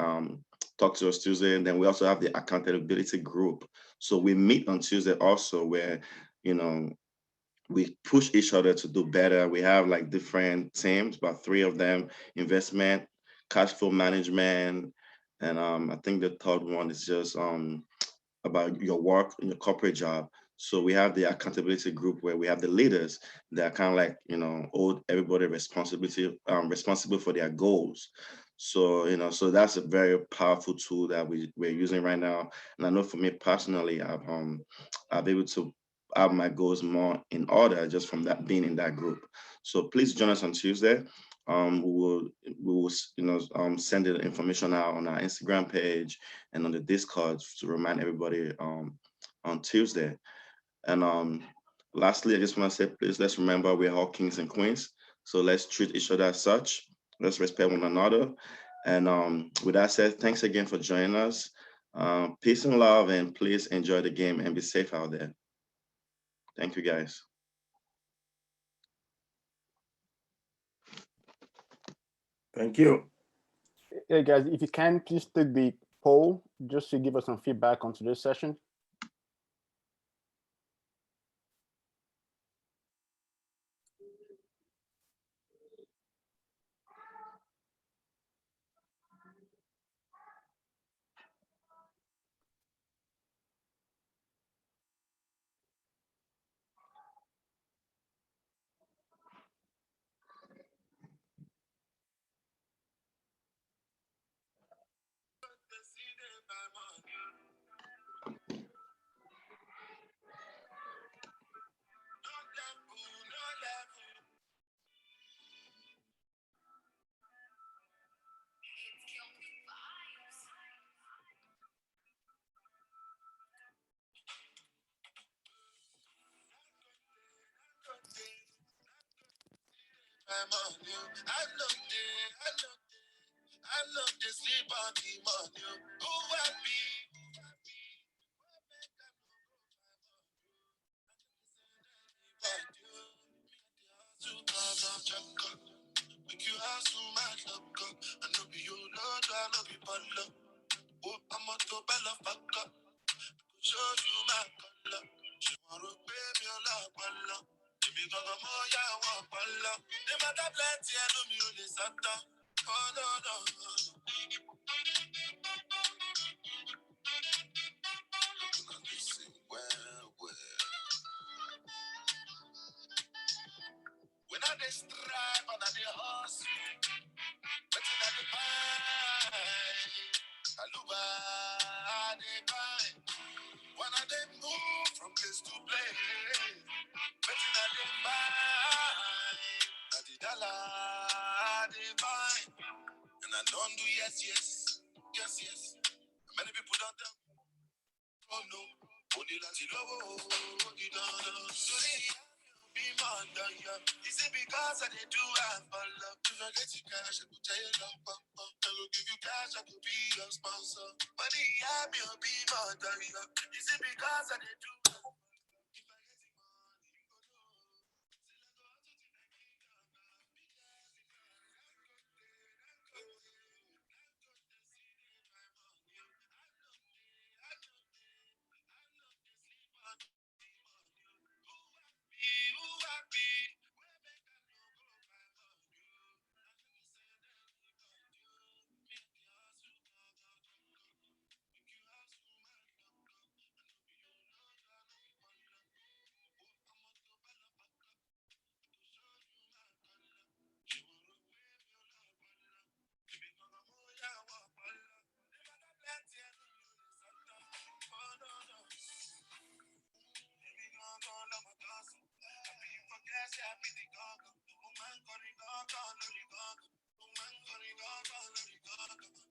H: Talk to Us Tuesday. And then we also have the accountability group. So we meet on Tuesday also, where we push each other to do better. We have like different teams, about 3 of them: investment, cash flow management, and I think the third one is just about your work in your corporate job. So we have the accountability group where we have the leaders that kind of like, hold everybody responsible for their goals. So, so that's a very powerful tool that we're using right now. And I know for me personally, I've able to have my goals more in order just from that being in that group. So please join us on Tuesday. We will send the information out on our Instagram page and on the Discord to remind everybody on Tuesday. And lastly, I just want to say, please, let's remember we're all kings and queens. So let's treat each other as such. Let's respect one another. And with that said, thanks again for joining us. Peace and love, and please enjoy the game and be safe out there. Thank you, guys.
I: Thank you.
A: Hey guys, if you can, please take the poll just to give us some feedback on today's session.
J: sleep on the money. Who I be? Make you ask who my love go. I know be you, Lord, I know be Polo. Oh, I'm a to bella fuck up. Show you my color. She wanna pay me a lot, Polo. Give me go more, yeah, I want Polo. They matter plenty, I know me only Santa. Oh, no, no, no. Listen, well, well. When I dey strive and I dey hustle, wetin I dey buy? Aluba I dey buy. When I dey move from place to place, wetin I dey buy? Na the dollar I dey buy. And I don't do yes, yes, yes, yes. Many people don't tell me, oh no, only láti lówó, only dandan. Today be more than you. Is it because I did do have for love? If I get you cash, I could tell you love, I will give you cash, I could be your sponsor. Money, yeah, me will be more than you. Is it because I did do have for love? If I get you money, you go know. Who I be? Where make I no go find